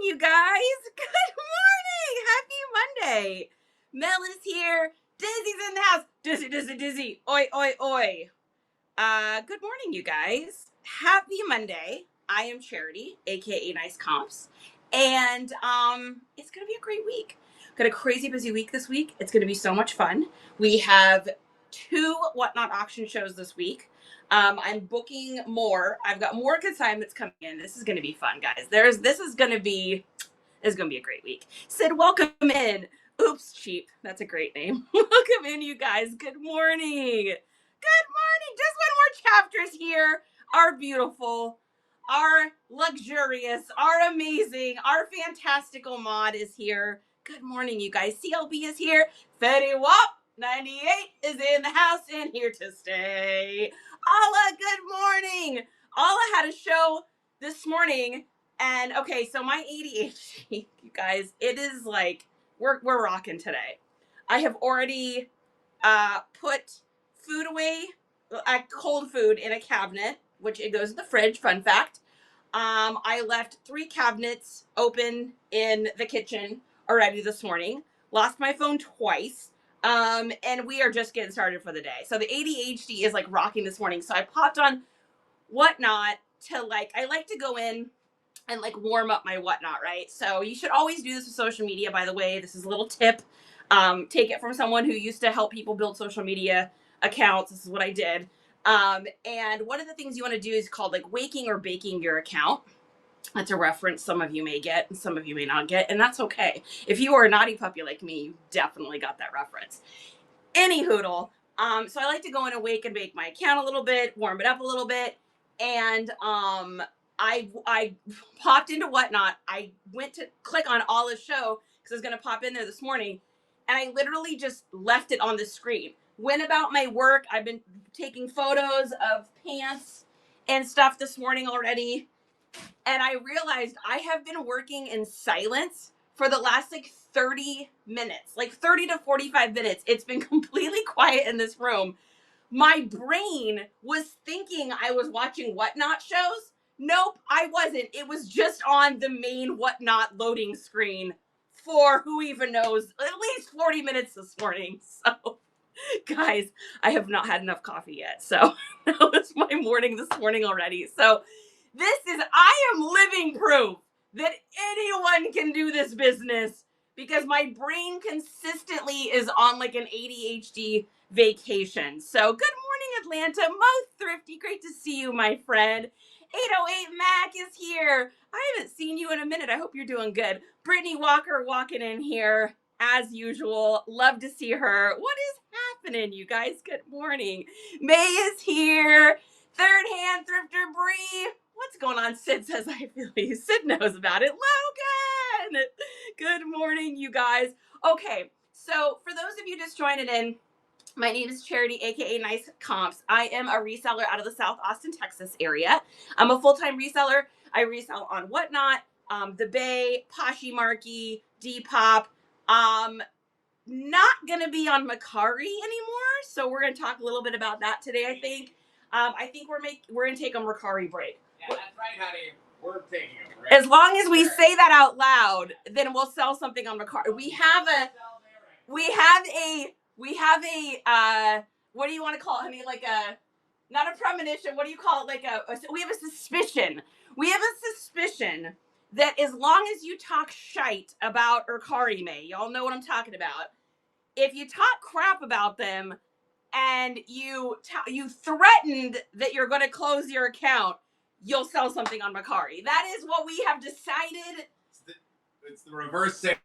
you guys. Good morning. Happy Monday. Mel is here. Dizzy's in the house. Dizzy. Oi, oi, oi. Good morning, you guys. Happy Monday. I am Charity, aka Nice Comps. And it's gonna be a great week. Got a crazy busy week this week. It's gonna be so much fun. We have 2 Whatnot auction shows this week. I'm booking more. I've got more consignments coming in. This is gonna be fun, guys. This is gonna be a great week. Sid, welcome in. Oops, cheap. That's a great name. Welcome in, you guys. Good morning. Good morning. Just one more chapters here. Our beautiful, our luxurious, our amazing, our fantastical mod is here. Good morning, you guys. CLB is here. Fetty Wap 98 is in the house and here to stay. Alla, good morning. Alla had a show this morning. And okay, so my ADHD, you guys, it is like we're rocking today. I have already put food away, cold food in a cabinet, which it goes in the fridge. Fun fact. I left 3 cabinets open in the kitchen already this morning. Lost my phone twice. And we are just getting started for the day. So the ADHD is like rocking this morning. So I popped on Whatnot to I like to go in and warm up my Whatnot, right? So you should always do this with social media, by the way. This is a little tip. Take it from someone who used to help people build social media accounts. This is what I did. And one of the things you want to do is called waking or baking your account. That's a reference some of you may get and some of you may not get, and that's okay. If you are a naughty puppy like me, you definitely got that reference. Any hoodle. So I like to go in and wake and bake my account a little bit, warm it up a little bit, and I popped into Whatnot. I went to click on Olive's show because I was going to pop in there this morning. And I literally just left it on the screen. Went about my work. I've been taking photos of pants and stuff this morning already. And I realized I have been working in silence for the last 30 minutes, 30 to 45 minutes. It's been completely quiet in this room. My brain was thinking I was watching Whatnot shows. Nope, I wasn't. It was just on the main Whatnot loading screen for who even knows, at least 40 minutes this morning. So, guys, I have not had enough coffee yet. So, that was my morning this morning already. So, I am living proof that anyone can do this business because my brain consistently is on an ADHD vacation. So good morning, Atlanta. Mo Thrifty, great to see you, my friend. 808 Mac is here. I haven't seen you in a minute. I hope you're doing good. Brittany Walker walking in here as usual. Love to see her. What is happening, you guys? Good morning. May is here. Third hand thrifter Bree. What's going on? Sid says I feel you. Sid knows about it. Logan! Good morning, you guys. Okay, so for those of you just joining in, my name is Charity, aka Nice Comps. I am a reseller out of the South Austin, Texas area. I'm a full-time reseller. I resell on Whatnot, The Bay, Poshmark, Depop. Not gonna be on Mercari anymore, so we're gonna talk a little bit about that today. I think we're gonna take a Mercari break. Yeah, that's right, honey. We're taking a break. As long as we say that out loud, then we'll sell something on Mercari. We have a what do you want to call it, honey? Not a premonition. What do you call it? We have a suspicion. We have a suspicion that as long as you talk shite about Mercari, y'all know what I'm talking about. If you talk crap about them and you threatened that you're going to close your account, you'll sell something on Mercari. That is what we have decided. It's the reverse sale.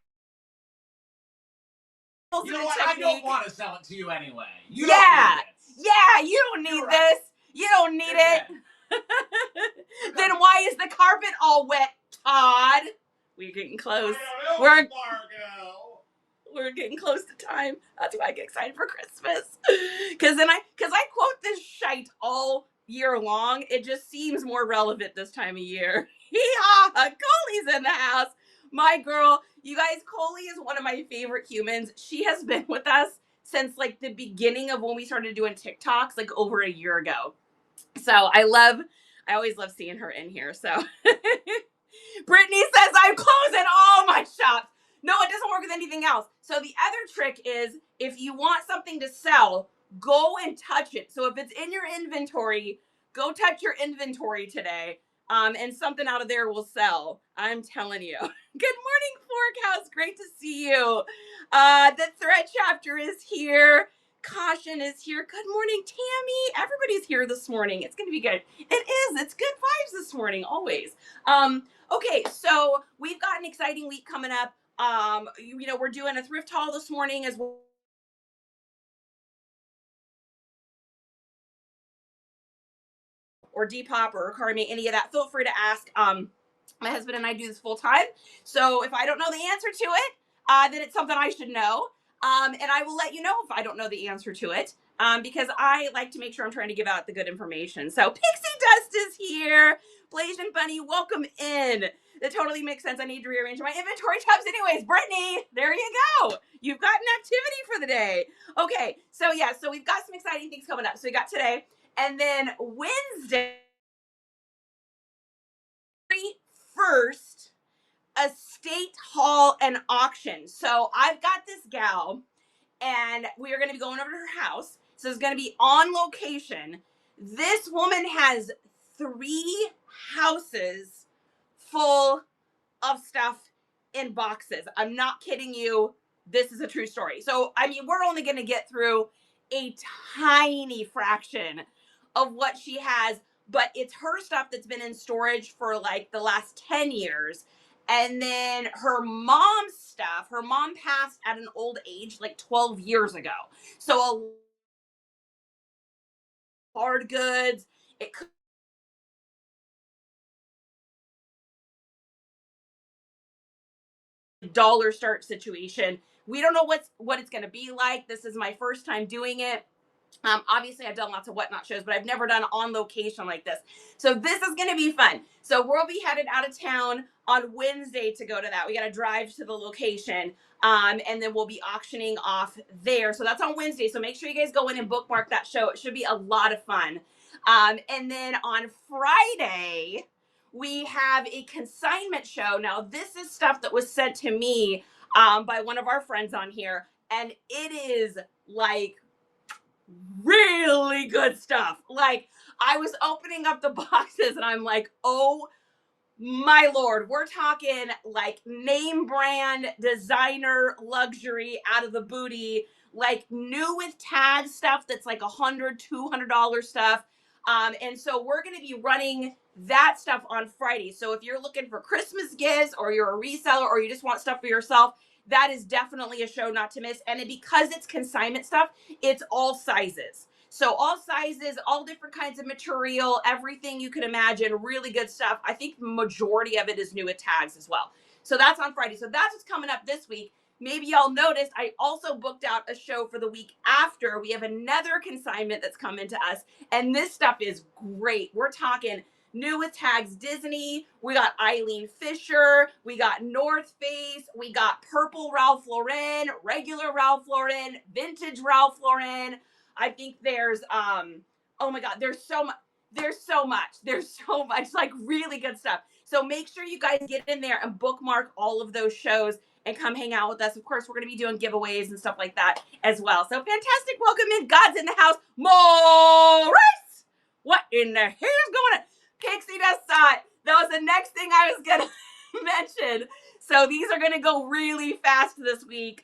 You know what? I don't want to sell it to you anyway. You don't need it. Yeah, you don't need this. You don't need it. Then why is the carpet all wet, Todd? We're getting close. We're getting close to time. That's why I get excited for Christmas. Because I quote this shite all year long. It just seems more relevant this time of year. Hee-haw! Coley's in the house. My girl. You guys, Coley is one of my favorite humans. She has been with us since the beginning of when we started doing TikToks, over a year ago. So I always love seeing her in here. So Brittany says I'm closing everything else. So the other trick is if you want something to sell, go and touch it. So if it's in your inventory, go touch your inventory today. And something out of there will sell. I'm telling you. Good morning, Forecast. Great to see you. The thread chapter is here. Caution is here. Good morning, Tammy. Everybody's here this morning. It's going to be good. It is. It's good vibes this morning, always. Okay, so we've got an exciting week coming up. We're doing a thrift haul this morning as well. Or Depop or Carmi, any of that, feel free to ask. My husband and I do this full time. So if I don't know the answer to it, then it's something I should know. And I will let you know if I don't know the answer to it. Because I like to make sure I'm trying to give out the good information. So Pixie Dust is here. Blasian Bunny, welcome in. That totally makes sense. I need to rearrange my inventory tabs anyways. Brittany, there you go. You've got an activity for the day. Okay, so we've got some exciting things coming up. So we got today. And then Wednesday, 1st, estate haul and auction. So I've got this gal, and we are going to be going over to her house. So it's going to be on location. This woman has 3 houses full of stuff in boxes. I'm not kidding you. This is a true story. So, I mean, we're only going to get through a tiny fraction of what she has, but it's her stuff that's been in storage for like the last 10 years. And then her mom's stuff, her mom passed at an old age, like 12 years ago. So a hard goods, it could dollar start situation. We don't know what it's going to be like. This is my first time doing it. Obviously I've done lots of whatnot shows, but I've never done on location like this. So this is going to be fun. So we'll be headed out of town on Wednesday to go to that. We got to drive to the location. And then we'll be auctioning off there. So that's on Wednesday. So make sure you guys go in and bookmark that show. It should be a lot of fun. And then on Friday, we have a consignment show. Now, this is stuff that was sent to me by one of our friends on here. And it is like really good stuff. Like, I was opening up the boxes and I'm like, oh my Lord, we're talking like name brand, designer, luxury out of the booty, like new with tag stuff that's like $100, $200 stuff. And so we're going to be running that stuff on Friday. So if you're looking for Christmas gifts or you're a reseller or you just want stuff for yourself, that is definitely a show not to miss. And because it's consignment stuff, it's all sizes. So all sizes, all different kinds of material, everything you can imagine, really good stuff. I think the majority of it is new with tags as well. So that's on Friday. So that's what's coming up this week. Maybe y'all noticed I also booked out a show for the week after. We have another consignment that's coming to us, and this stuff is great. We're talking new with tags Disney. We got Eileen Fisher. We got North Face. We got purple Ralph Lauren, regular Ralph Lauren, vintage Ralph Lauren. I think there's oh my God, there's so much like really good stuff. So make sure you guys get in there and bookmark all of those shows and come hang out with us. Of course, we're going to be doing giveaways and stuff like that as well. So fantastic. Welcome in. God's in the house. Maurice! What in the hell is going on? Pixie Dust saw it. That was the next thing I was going to mention. So these are going to go really fast this week.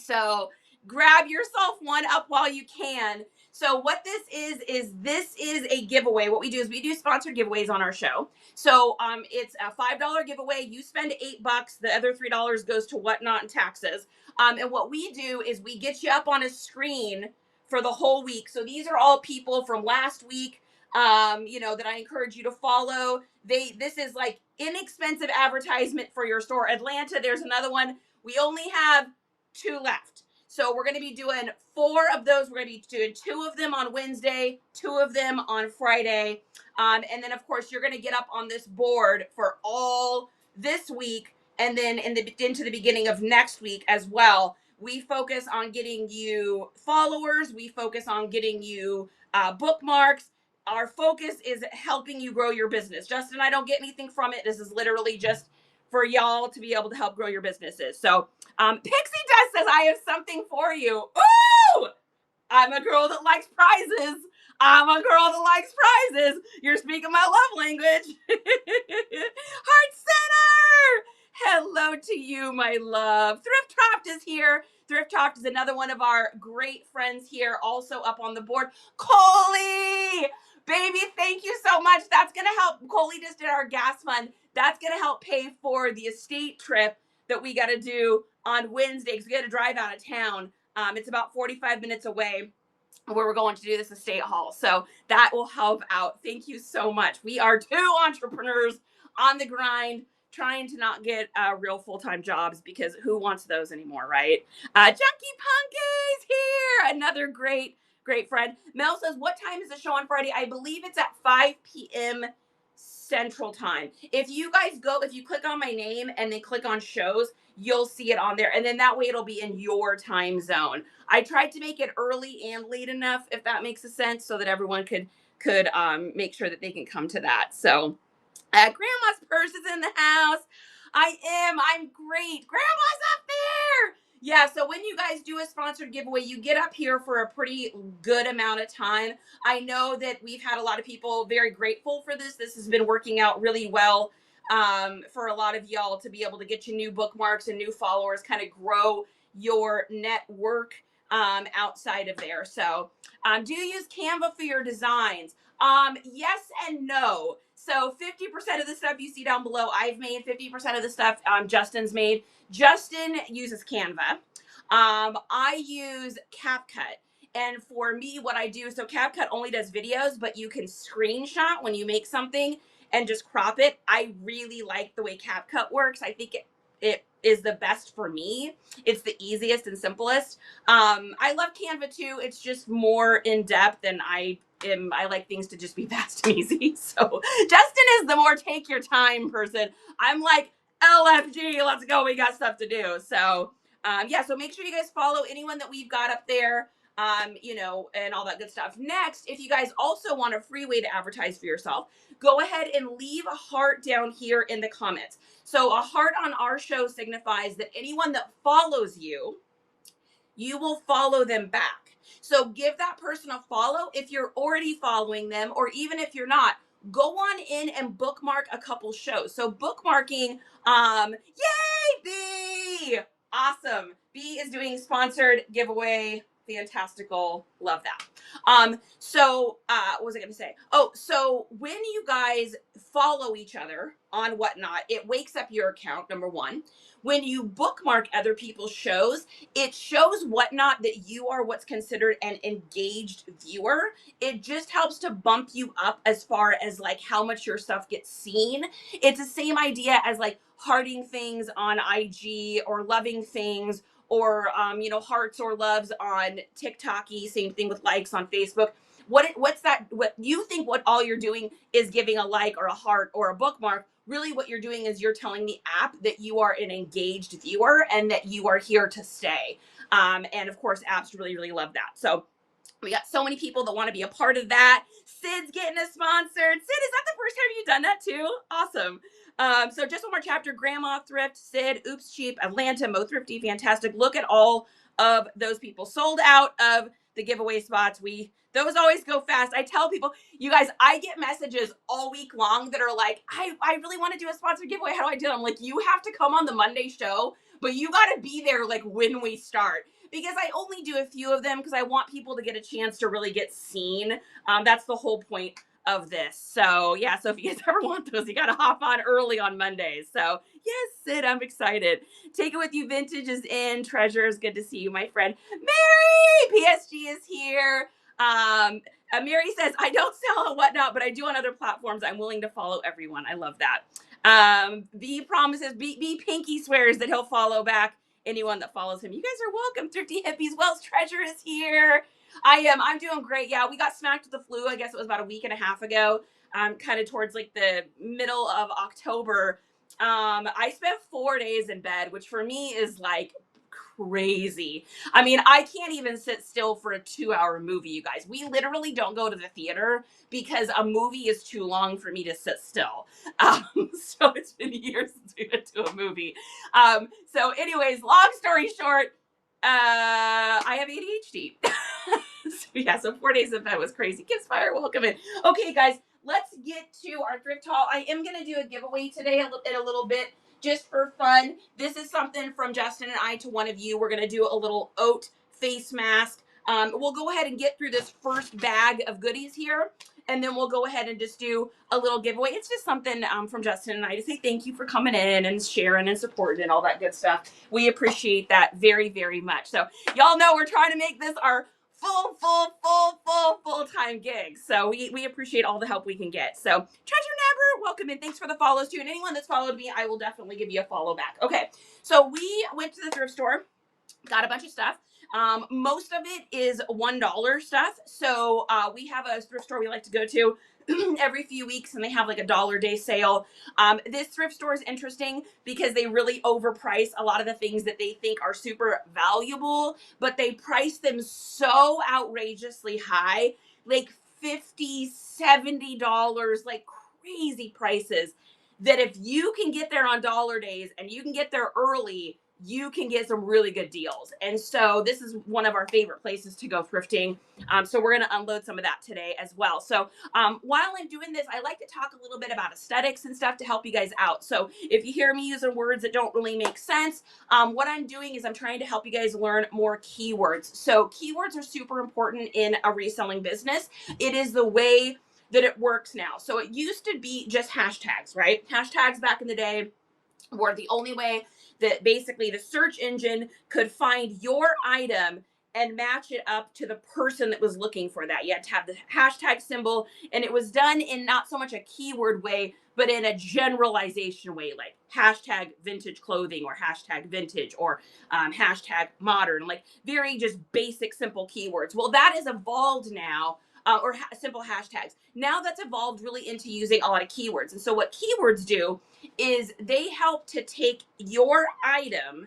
So grab yourself one up while you can. So what this is a giveaway. What we do is we do sponsored giveaways on our show. So it's a $5 giveaway. You spend $8. The other $3 goes to whatnot and taxes. And what we do is we get you up on a screen for the whole week. So these are all people from last week, that I encourage you to follow. This is like inexpensive advertisement for your store. Atlanta, there's another one. We only have 2 left. So we're going to be doing 4 of those. We're going to be doing 2 of them on Wednesday, 2 of them on Friday. And then, of course, you're going to get up on this board for all this week and then into the beginning of next week as well. We focus on getting you followers. We focus on getting you bookmarks. Our focus is helping you grow your business. Justin and I don't get anything from it. This is literally just for y'all to be able to help grow your businesses. So Pixie Dust says, I have something for you. Ooh! I'm a girl that likes prizes. I'm a girl that likes prizes. You're speaking my love language. Heart Center! Hello to you, my love. Thrift is here. Thrift is another one of our great friends here, also up on the board. Coley! Baby, thank you so much. That's going to help. Coley just did our gas fund. That's going to help pay for the estate trip that we got to do on Wednesday because we got to drive out of town. It's about 45 minutes away where we're going to do this estate haul. So that will help out. Thank you so much. We are two entrepreneurs on the grind, trying to not get real full-time jobs because who wants those anymore, right? Junkie Punky's here. Another great friend. Mel says, what time is the show on Friday? I believe it's at 5 p.m. Central Time. If you click on my name and then click on shows, you'll see it on there. And then that way it'll be in your time zone. I tried to make it early and late enough, if that makes a sense, so that everyone could make sure that they can come to that. So Grandma's purse is in the house. I'm great. Grandma's up there. Yeah, so when you guys do a sponsored giveaway, you get up here for a pretty good amount of time. I know that we've had a lot of people very grateful for this. This has been working out really well for a lot of y'all to be able to get you new bookmarks and new followers, kind of grow your network outside of there. So do you use Canva for your designs? Yes and no. So 50% of the stuff you see down below, I've made. 50% of the stuff Justin's made. Justin uses Canva. I use CapCut. And for me, what I do, so CapCut only does videos, but you can screenshot when you make something and just crop it. I really like the way CapCut works. I think it is the best for me. It's the easiest and simplest. I love Canva too. It's just more in depth, and I like things to just be fast and easy. So Justin is the more take your time person. I'm like, LFG, let's go. We got stuff to do. So yeah, so make sure you guys follow anyone that we've got up there, and all that good stuff. Next, if you guys also want a free way to advertise for yourself, go ahead and leave a heart down here in the comments. So a heart on our show signifies that anyone that follows you, you will follow them back. So give that person a follow if you're already following them, or even if you're not, go on in and bookmark a couple shows. So bookmarking, yay, B! Awesome. B is doing sponsored giveaway. Fantastical. Love that. What was I going to say? Oh, so when you guys follow each other on Whatnot, it wakes up your account, number one. When you bookmark other people's shows, it shows Whatnot that you are what's considered an engaged viewer. It just helps to bump you up as far as like how much your stuff gets seen. It's the same idea as like hearting things on IG or loving things, or hearts or loves on TikTok-y. Same thing with likes on Facebook. What's that? What you think what all you're doing is giving a like or a heart or a bookmark. Really what you're doing is you're telling the app that you are an engaged viewer and that you are here to stay. And of course, apps really, really love that. So we got so many people that want to be a part of that. Sid's getting us sponsored. Sid, is that the first time you've done that too? Awesome. So just one more chapter. Grandma, Thrift, Sid, Oops Cheap, Atlanta, Mo Thrifty, fantastic. Look at all of those people sold out of the giveaway spots. Those always go fast. I tell people, you guys, I get messages all week long that are like, I really want to do a sponsored giveaway. How do I do it? I'm like, you have to come on the Monday show, but you got to be there like when we start. Because I only do a few of them because I want people to get a chance to really get seen. That's the whole point of this. So yeah, so if you guys ever want those, you got to hop on early on Mondays. So yes, Sid, I'm excited. Take it with you. Vintage is in. Treasure is good to see you, my friend. Mary, PSG is here. Mary says, I don't sell on Whatnot, but I do on other platforms. I'm willing to follow everyone. I love that. B promises, B Pinky swears that he'll follow back anyone that follows him. You guys are welcome. Thrifty Hippies. Wells Treasure is here. I'm doing great. Yeah, we got smacked with the flu. I guess it was about a week and a half ago. Kind of towards like the middle of October. I spent 4 days in bed, which for me is like crazy. I mean, I can't even sit still for a 2-hour movie, you guys. We literally don't go to the theater because a movie is too long for me to sit still. So it's been years since we went to a movie. So anyways, long story short, I have ADHD. So yeah, so 4 days of bed was crazy. Kids Fire, welcome in. Okay, guys, let's get to our thrift haul. I am going to do a giveaway today in a little bit, just for fun. This is something from Justin and I to one of you. We're going to do a little oat face mask. We'll go ahead and get through this first bag of goodies here, and then we'll go ahead and just do a little giveaway. It's just something from Justin and I to say thank you for coming in and sharing and supporting and all that good stuff. We appreciate that very, very much. So y'all know we're trying to make this our full-time gig. So we appreciate all the help we can get. So Treasure Never, welcome in. Thanks for the follows too. And anyone that's followed me, I will definitely give you a follow back. Okay, so we went to the thrift store, got a bunch of stuff. Most of it is $1 stuff. So we have a thrift store we like to go to every few weeks, and they have like a $1 day sale. This thrift store is interesting because they really overprice a lot of the things that they think are super valuable, but they price them so outrageously high, like $50, $70, like crazy prices, that if you can get there on dollar days and you can get there early, you can get some really good deals. And so this is one of our favorite places to go thrifting. So we're going to unload some of that today as well. So while I'm doing this, I like to talk a little bit about aesthetics and stuff to help you guys out. So if you hear me using words that don't really make sense, what I'm doing is I'm trying to help you guys learn more keywords. So keywords are super important in a reselling business. It is the way that it works now. So it used to be just hashtags, right? Hashtags back in the day were the only way that basically the search engine could find your item and match it up to the person that was looking for that. You had to have the hashtag symbol, and it was done in not so much a keyword way, but in a generalization way, like hashtag vintage clothing or hashtag vintage or hashtag modern, like very just basic, simple keywords. Well, that has evolved now. Or simple hashtags. Now that's evolved really into using a lot of keywords. And so what keywords do is they help to take your item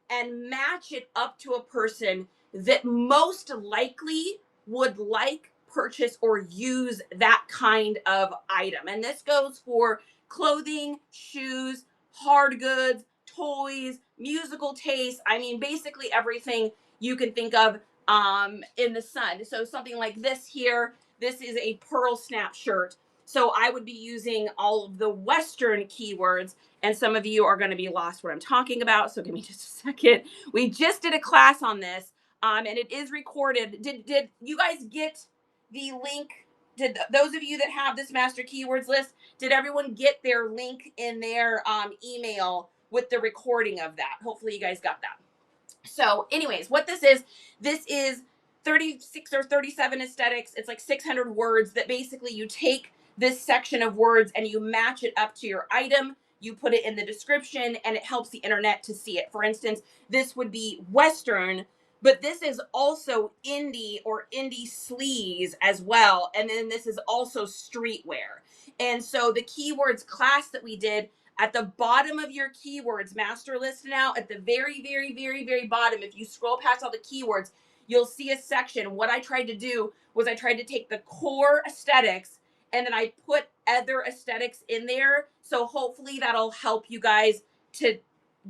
and match it up to a person that most likely would like, purchase, or use that kind of item. And this goes for clothing, shoes, hard goods, toys, musical taste. I mean, basically everything you can think of in the sun. So something like this here, this is a pearl snap shirt. So I would be using all of the Western keywords, and some of you are going to be lost what I'm talking about. So give me just a second. We just did a class on this, and it is recorded. Did you guys get the link? Did those of you that have this master keywords list, did everyone get their link in their email with the recording of that? Hopefully you guys got that. So anyways, what this is 36 or 37 aesthetics. It's like 600 words that basically you take this section of words and you match it up to your item. You put it in the description and it helps the internet to see it. For instance, this would be Western, but this is also indie or indie sleaze as well. And then this is also streetwear. And so the keywords class that we did, at the bottom of your keywords master list now, at the very, very, very, very bottom, if you scroll past all the keywords, you'll see a section. What I tried to do was I tried to take the core aesthetics and then I put other aesthetics in there. So hopefully that'll help you guys to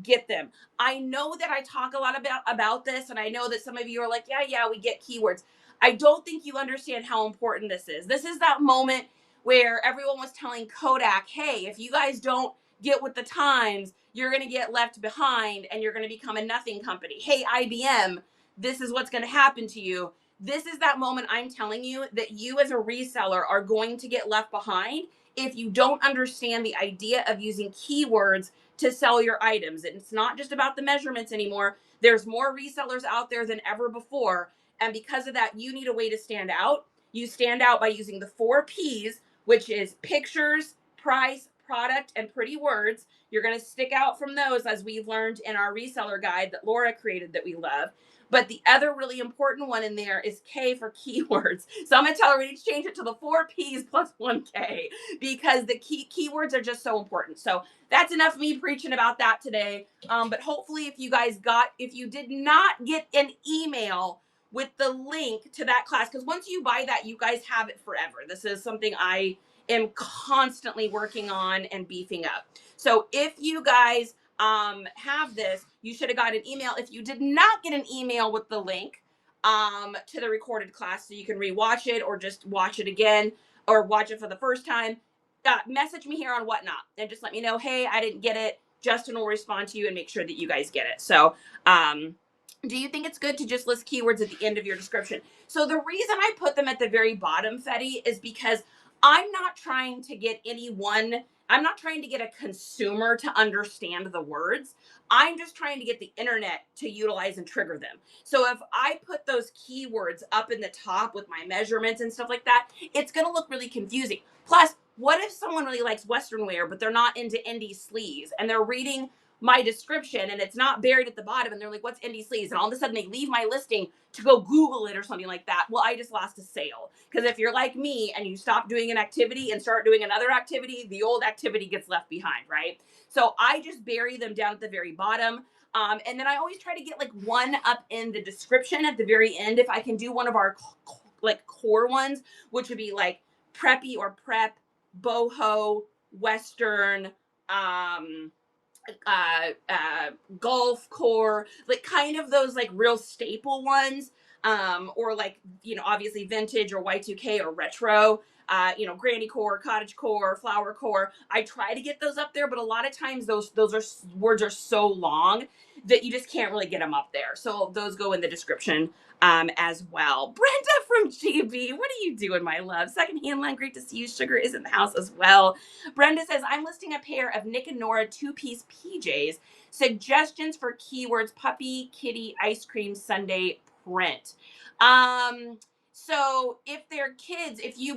get them. I know that I talk a lot about this, and I know that some of you are like, yeah, we get keywords. I don't think you understand how important this is. This is that moment where everyone was telling Kodak, hey, if you guys don't get with the times, you're going to get left behind and you're going to become a nothing company. Hey, IBM, this is what's going to happen to you. This is that moment I'm telling you that you as a reseller are going to get left behind if you don't understand the idea of using keywords to sell your items. And it's not just about the measurements anymore. There's more resellers out there than ever before. And because of that, you need a way to stand out. You stand out by using the 4 Ps, which is pictures, price, product and pretty words. You're going to stick out from those, as we've learned in our reseller guide that Laura created that we love. But the other really important one in there is K for keywords. So I'm going to tell her we need to change it to the 4 P's plus 1 K, because the keywords are just so important. So that's enough of me preaching about that today. But hopefully if you did not get an email with the link to that class, because once you buy that, you guys have it forever. This is something I am constantly working on and beefing up. So if you guys have this, you should have got an email. If you did not get an email with the link to the recorded class, so you can rewatch it or just watch it again or watch it for the first time, message me here on Whatnot and just let me know, hey, I didn't get it. Justin will respond to you and make sure that you guys get it. So do you think it's good to just list keywords at the end of your description? So the reason I put them at the very bottom, Fetty, is because I'm not trying to get I'm not trying to get a consumer to understand the words. I'm just trying to get the internet to utilize and trigger them. So if I put those keywords up in the top with my measurements and stuff like that, it's going to look really confusing. Plus, what if someone really likes Western wear, but they're not into indie sleeves, and they're reading my description and it's not buried at the bottom, and they're like, what's indie sleeves? And all of a sudden they leave my listing to go Google it or something like that. Well, I just lost a sale. Because if you're like me and you stop doing an activity and start doing another activity, the old activity gets left behind, right? So I just bury them down at the very bottom. And then I always try to get like one up in the description at the very end. If I can do one of our like core ones, which would be like preppy or prep, boho, Western, golf core, like kind of those like real staple ones, or like, obviously vintage or Y2K or retro, granny core, cottage core, flower core. I try to get those up there, but a lot of times those words are so long that you just can't really get them up there. So those go in the description as well. Brenda from GB, what are you doing, my love? Secondhand line, great to see you. Sugar is in the house as well. Brenda says, I'm listing a pair of Nick and Nora 2-piece PJs. Suggestions for keywords: puppy, kitty, ice cream, Sunday, print. So if they're kids, if you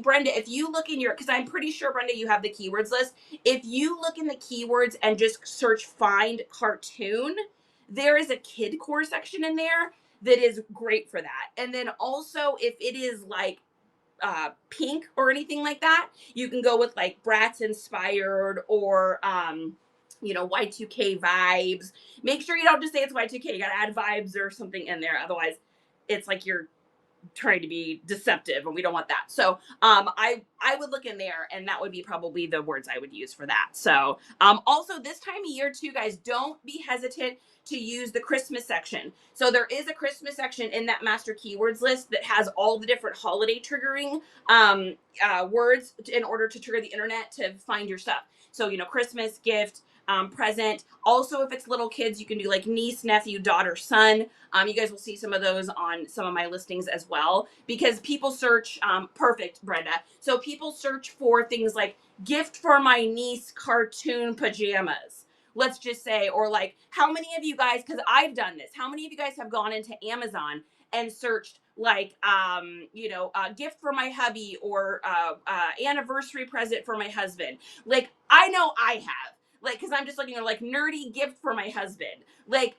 look in because I'm pretty sure, Brenda, you have the keywords list. If you look in the keywords and just search find cartoon, there is a kid core section in there that is great for that. And then also if it is like pink or anything like that, you can go with like Bratz inspired or Y2K vibes. Make sure you don't just say it's Y2K. You gotta add vibes or something in there. Otherwise it's like you're trying to be deceptive, and we don't want that. So I would look in there, and that would be probably the words I would use for that. So also this time of year too, guys, don't be hesitant to use the Christmas section. So there is a Christmas section in that master keywords list that has all the different holiday triggering words in order to trigger the internet to find your stuff. So Christmas, gift, present. Also, if it's little kids, you can do like niece, nephew, daughter, son. You guys will see some of those on some of my listings as well, because people search, perfect, Brenda. So people search for things like gift for my niece cartoon pajamas, let's just say, or like, how many of you guys, because I've done this, how many of you guys have gone into Amazon and searched like, gift for my hubby, or anniversary present for my husband? Like, I know I have. Like, because I'm just looking at like nerdy gift for my husband. Like,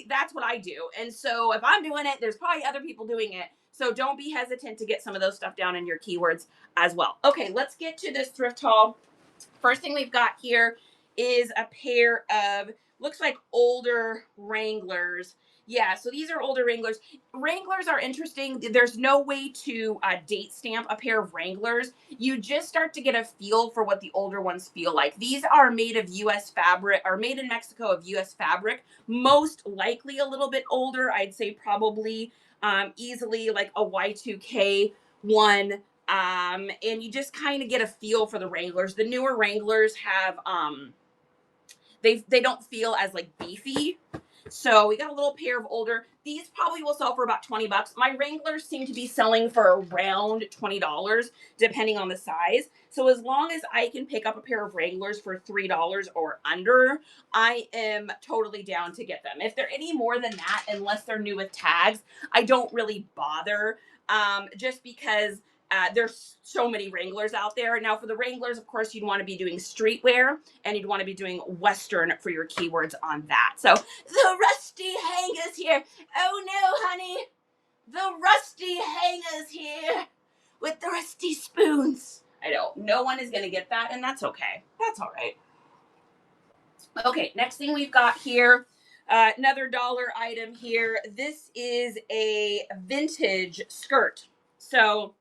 that's what I do. And so if I'm doing it, there's probably other people doing it. So don't be hesitant to get some of those stuff down in your keywords as well. Okay, let's get to this thrift haul. First thing we've got here is a pair of, looks like older Wranglers. Yeah, so these are older Wranglers. Wranglers are interesting. There's no way to date stamp a pair of Wranglers. You just start to get a feel for what the older ones feel like. These are made of U.S. fabric, or made in Mexico of U.S. fabric. Most likely a little bit older. I'd say probably easily like a Y2K one. And you just kind of get a feel for the Wranglers. The newer Wranglers have, they don't feel as like beefy. So we got a little pair of older. These probably will sell for about $20. My Wranglers seem to be selling for around $20, depending on the size. So as long as I can pick up a pair of Wranglers for $3 or under, I am totally down to get them. If they're any more than that, unless they're new with tags, I don't really bother. Just because there's so many Wranglers out there. Now for the Wranglers, of course, you'd want to be doing streetwear and you'd want to be doing Western for your keywords on that. So the rusty hangers here. Oh no, honey. The rusty hangers here with the rusty spoons. I know, no one is going to get that, and that's okay. That's all right. Okay, next thing we've got here, another dollar item here. This is a vintage skirt. So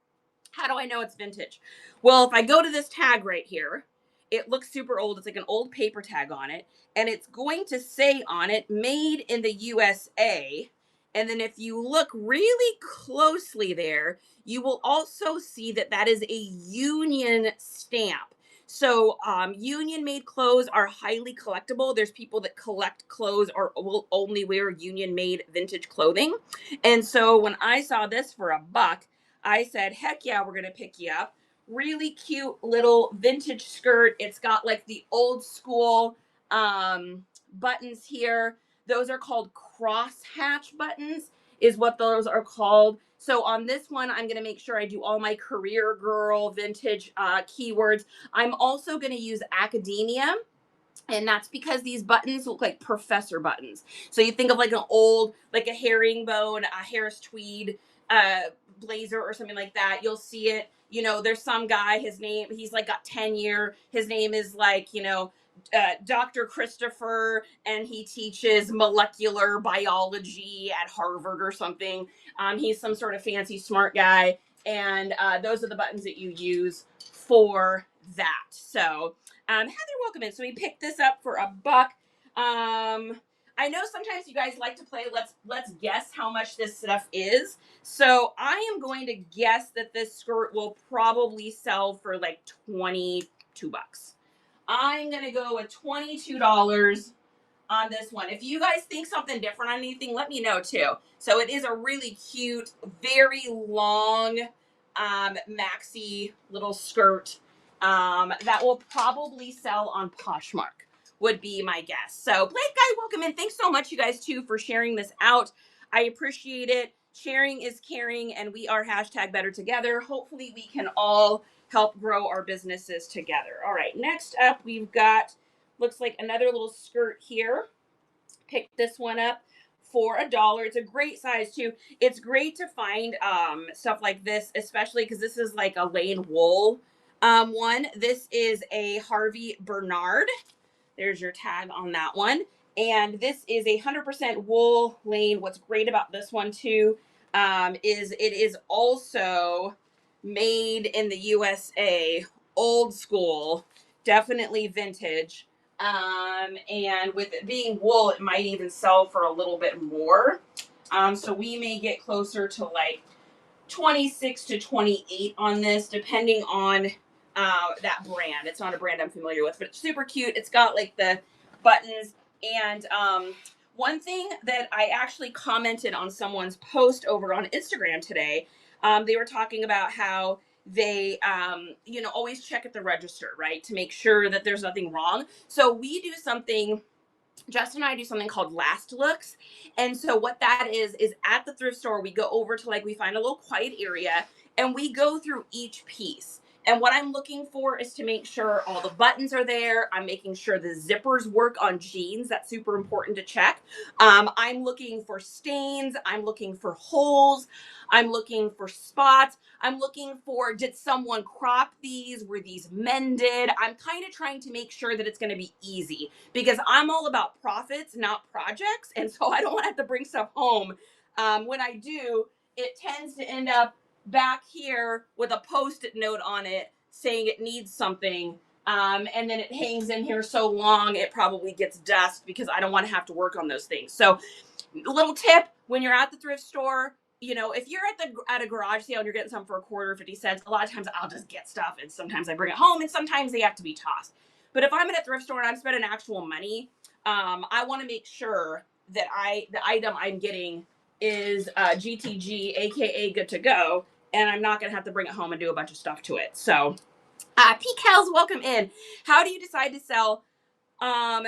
how do I know it's vintage? Well, if I go to this tag right here, it looks super old. It's like an old paper tag on it, and it's going to say on it, made in the USA. And then if you look really closely there, you will also see that that is a union stamp. So union made clothes are highly collectible. There's people that collect clothes or will only wear union made vintage clothing. And so when I saw this for $1, I said, heck yeah, we're going to pick you up. Really cute little vintage skirt. It's got like the old school buttons here. Those are called crosshatch buttons is what those are called. So on this one, I'm going to make sure I do all my career girl vintage keywords. I'm also going to use academia. And that's because these buttons look like professor buttons. So you think of like an old, like a herringbone, a Harris Tweed blazer or something like that. You'll see it. You know, there's some guy, his name, he's like got tenure. His name is like, you know, Dr. Christopher, and he teaches molecular biology at Harvard or something. He's some sort of fancy smart guy. And those are the buttons that you use for that. So Heather, welcome in. So we picked this up for $1. I know sometimes you guys like to play let's guess how much this stuff is. So I am going to guess that this skirt will probably sell for like $22. I'm going to go with $22 on this one. If you guys think something different on anything, let me know too. So it is a really cute, very long maxi little skirt that will probably sell on Poshmark would be my guess. So Blake Guy, welcome in. Thanks so much, you guys, too, for sharing this out. I appreciate it. Sharing is caring, and we are #BetterTogether. Hopefully we can all help grow our businesses together. All right, next up, we've got, looks like another little skirt here. Picked this one up for $1. It's a great size too. It's great to find stuff like this, especially because this is like a Lane Wool one. This is a Harvey Bernard. There's your tag on that one. And this is 100% wool Lane. What's great about this one too is it is also made in the USA, old school, definitely vintage. And with it being wool, it might even sell for a little bit more. So we may get closer to like 26 to 28 on this, depending on that brand. It's not a brand I'm familiar with, but it's super cute. It's got like the buttons. And one thing that I actually commented on someone's post over on Instagram today, they were talking about how they, always check at the register, right? To make sure that there's nothing wrong. So we do something, Justin and I do something called last looks. And so what that is at the thrift store, we go over to we find a little quiet area and we go through each piece. And what I'm looking for is to make sure all the buttons are there. I'm making sure the zippers work on jeans. That's super important to check. I'm looking for stains. I'm looking for holes. I'm looking for spots. I'm looking for, did someone crop these? Were these mended? I'm kind of trying to make sure that it's going to be easy because I'm all about profits, not projects. And so I don't want to have to bring stuff home. When I do, it tends to end up back here with a Post-it note on it saying it needs something. And then it hangs in here so long, it probably gets dust because I don't want to have to work on those things. So little tip, when you're at the thrift store, if you're at a garage sale and you're getting something for $0.25, a lot of times I'll just get stuff and sometimes I bring it home and sometimes they have to be tossed. But if I'm at a thrift store and I'm spending actual money, I want to make sure that the item I'm getting is GTG, aka good to go, and I'm not gonna have to bring it home and do a bunch of stuff to it. So, PCals, welcome in. How do you decide to sell on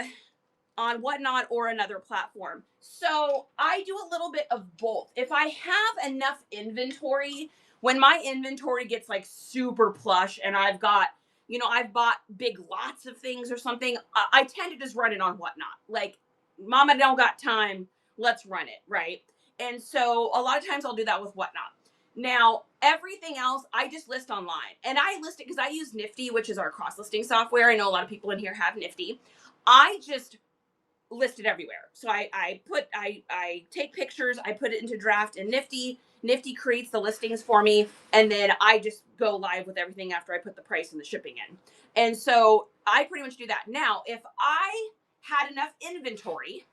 Whatnot or another platform? So I do a little bit of both. If I have enough inventory, when my inventory gets like super plush and I've got, I've bought big lots of things or something, I tend to just run it on Whatnot. Like, mama don't got time, let's run it, right? And so a lot of times I'll do that with Whatnot. Now, everything else, I just list online. And I list it because I use Nifty, which is our cross-listing software. I know a lot of people in here have Nifty. I just list it everywhere. So I take pictures, I put it into draft in Nifty. Nifty creates the listings for me, and then I just go live with everything after I put the price and the shipping in. And so I pretty much do that. Now, if I had enough inventory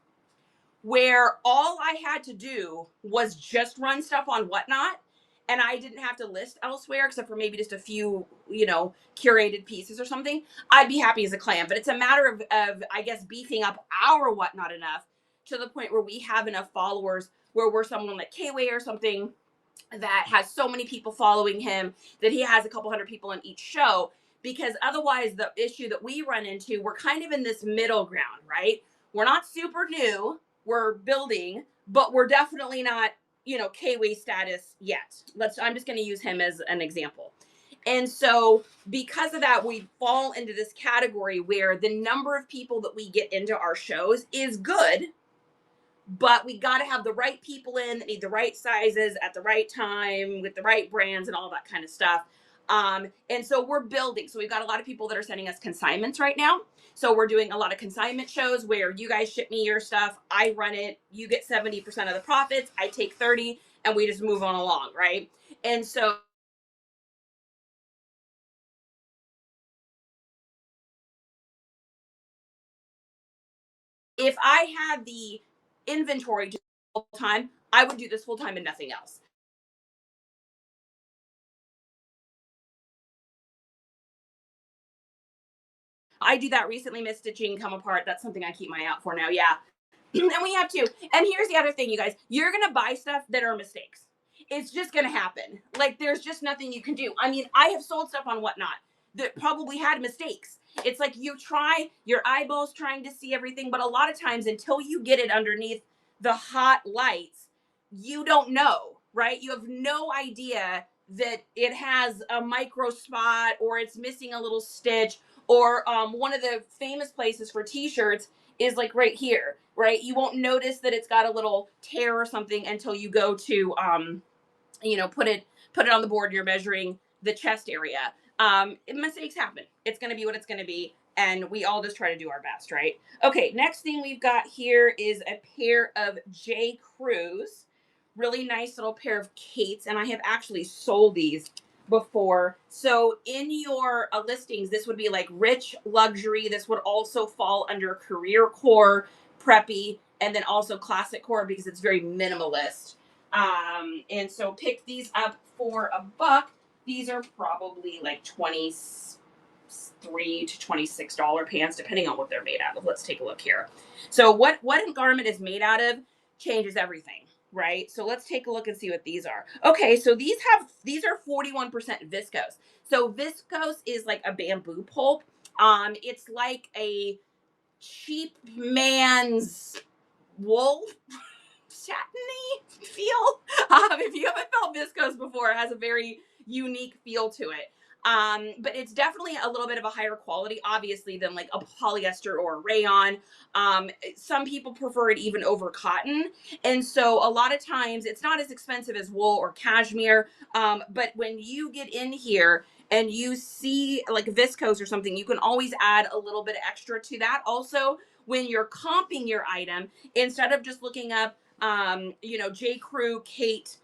where all I had to do was just run stuff on Whatnot, and I didn't have to list elsewhere except for maybe just a few, curated pieces or something, I'd be happy as a clam. But it's a matter of I guess, beefing up our Whatnot enough to the point where we have enough followers where we're someone like K-Way or something that has so many people following him that he has a couple hundred people in each show. Because otherwise, the issue that we run into, we're kind of in this middle ground, right? We're not super new, we're building, but we're definitely not, K-Way status yet. I'm just going to use him as an example. And so because of that, we fall into this category where the number of people that we get into our shows is good, but we got to have the right people in that need the right sizes at the right time with the right brands and all that kind of stuff. And so we're building. So we've got a lot of people that are sending us consignments right now. So we're doing a lot of consignment shows where you guys ship me your stuff, I run it, you get 70% of the profits, I take 30, and we just move on along, right? And so if I had the inventory just full time, I would do this full time and nothing else. I do that recently, Miss Stitching, Come Apart. That's something I keep my eye out for now. Yeah. And we have to. And here's the other thing, you guys. You're going to buy stuff that are mistakes. It's just going to happen. Like, there's just nothing you can do. I mean, I have sold stuff on Whatnot that probably had mistakes. It's like you try, your eyeballs trying to see everything, but a lot of times until you get it underneath the hot lights, you don't know, right? You have no idea that it has a micro spot or it's missing a little stitch, or one of the famous places for t-shirts is like right here, right? You won't notice that it's got a little tear or something until you go to put it on the board. You're measuring the chest area. Mistakes happen. It's going to be what it's going to be, and we all just try to do our best, right? Okay, next thing we've got here is a pair of J. Crews. Really nice little pair of Kates, and I have actually sold these before. So in your listings, this would be like rich luxury. This would also fall under career core, preppy, and then also classic core because it's very minimalist. And so pick these up for $1. These are probably like $23 to $26 pants, depending on what they're made out of. Let's take a look here. So what a garment is made out of changes everything, right? So let's take a look and see what these are. Okay, so these are 41% viscose. So viscose is like a bamboo pulp. It's like a cheap man's wool, satiny feel. If you haven't felt viscose before, it has a very unique feel to it. But it's definitely a little bit of a higher quality, obviously, than like a polyester or a rayon. Some people prefer it even over cotton. And so a lot of times it's not as expensive as wool or cashmere. But when you get in here and you see like viscose or something, you can always add a little bit extra to that. Also, when you're comping your item, instead of just looking up J. Crew, Kate,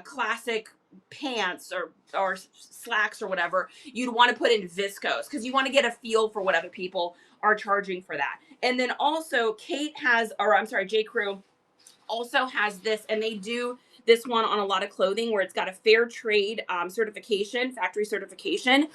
classic pants or slacks or whatever, you'd want to put in viscose because you want to get a feel for what other people are charging for that. And then also J. Crew also has this, and they do this one on a lot of clothing where it's got a fair trade certification, factory certification.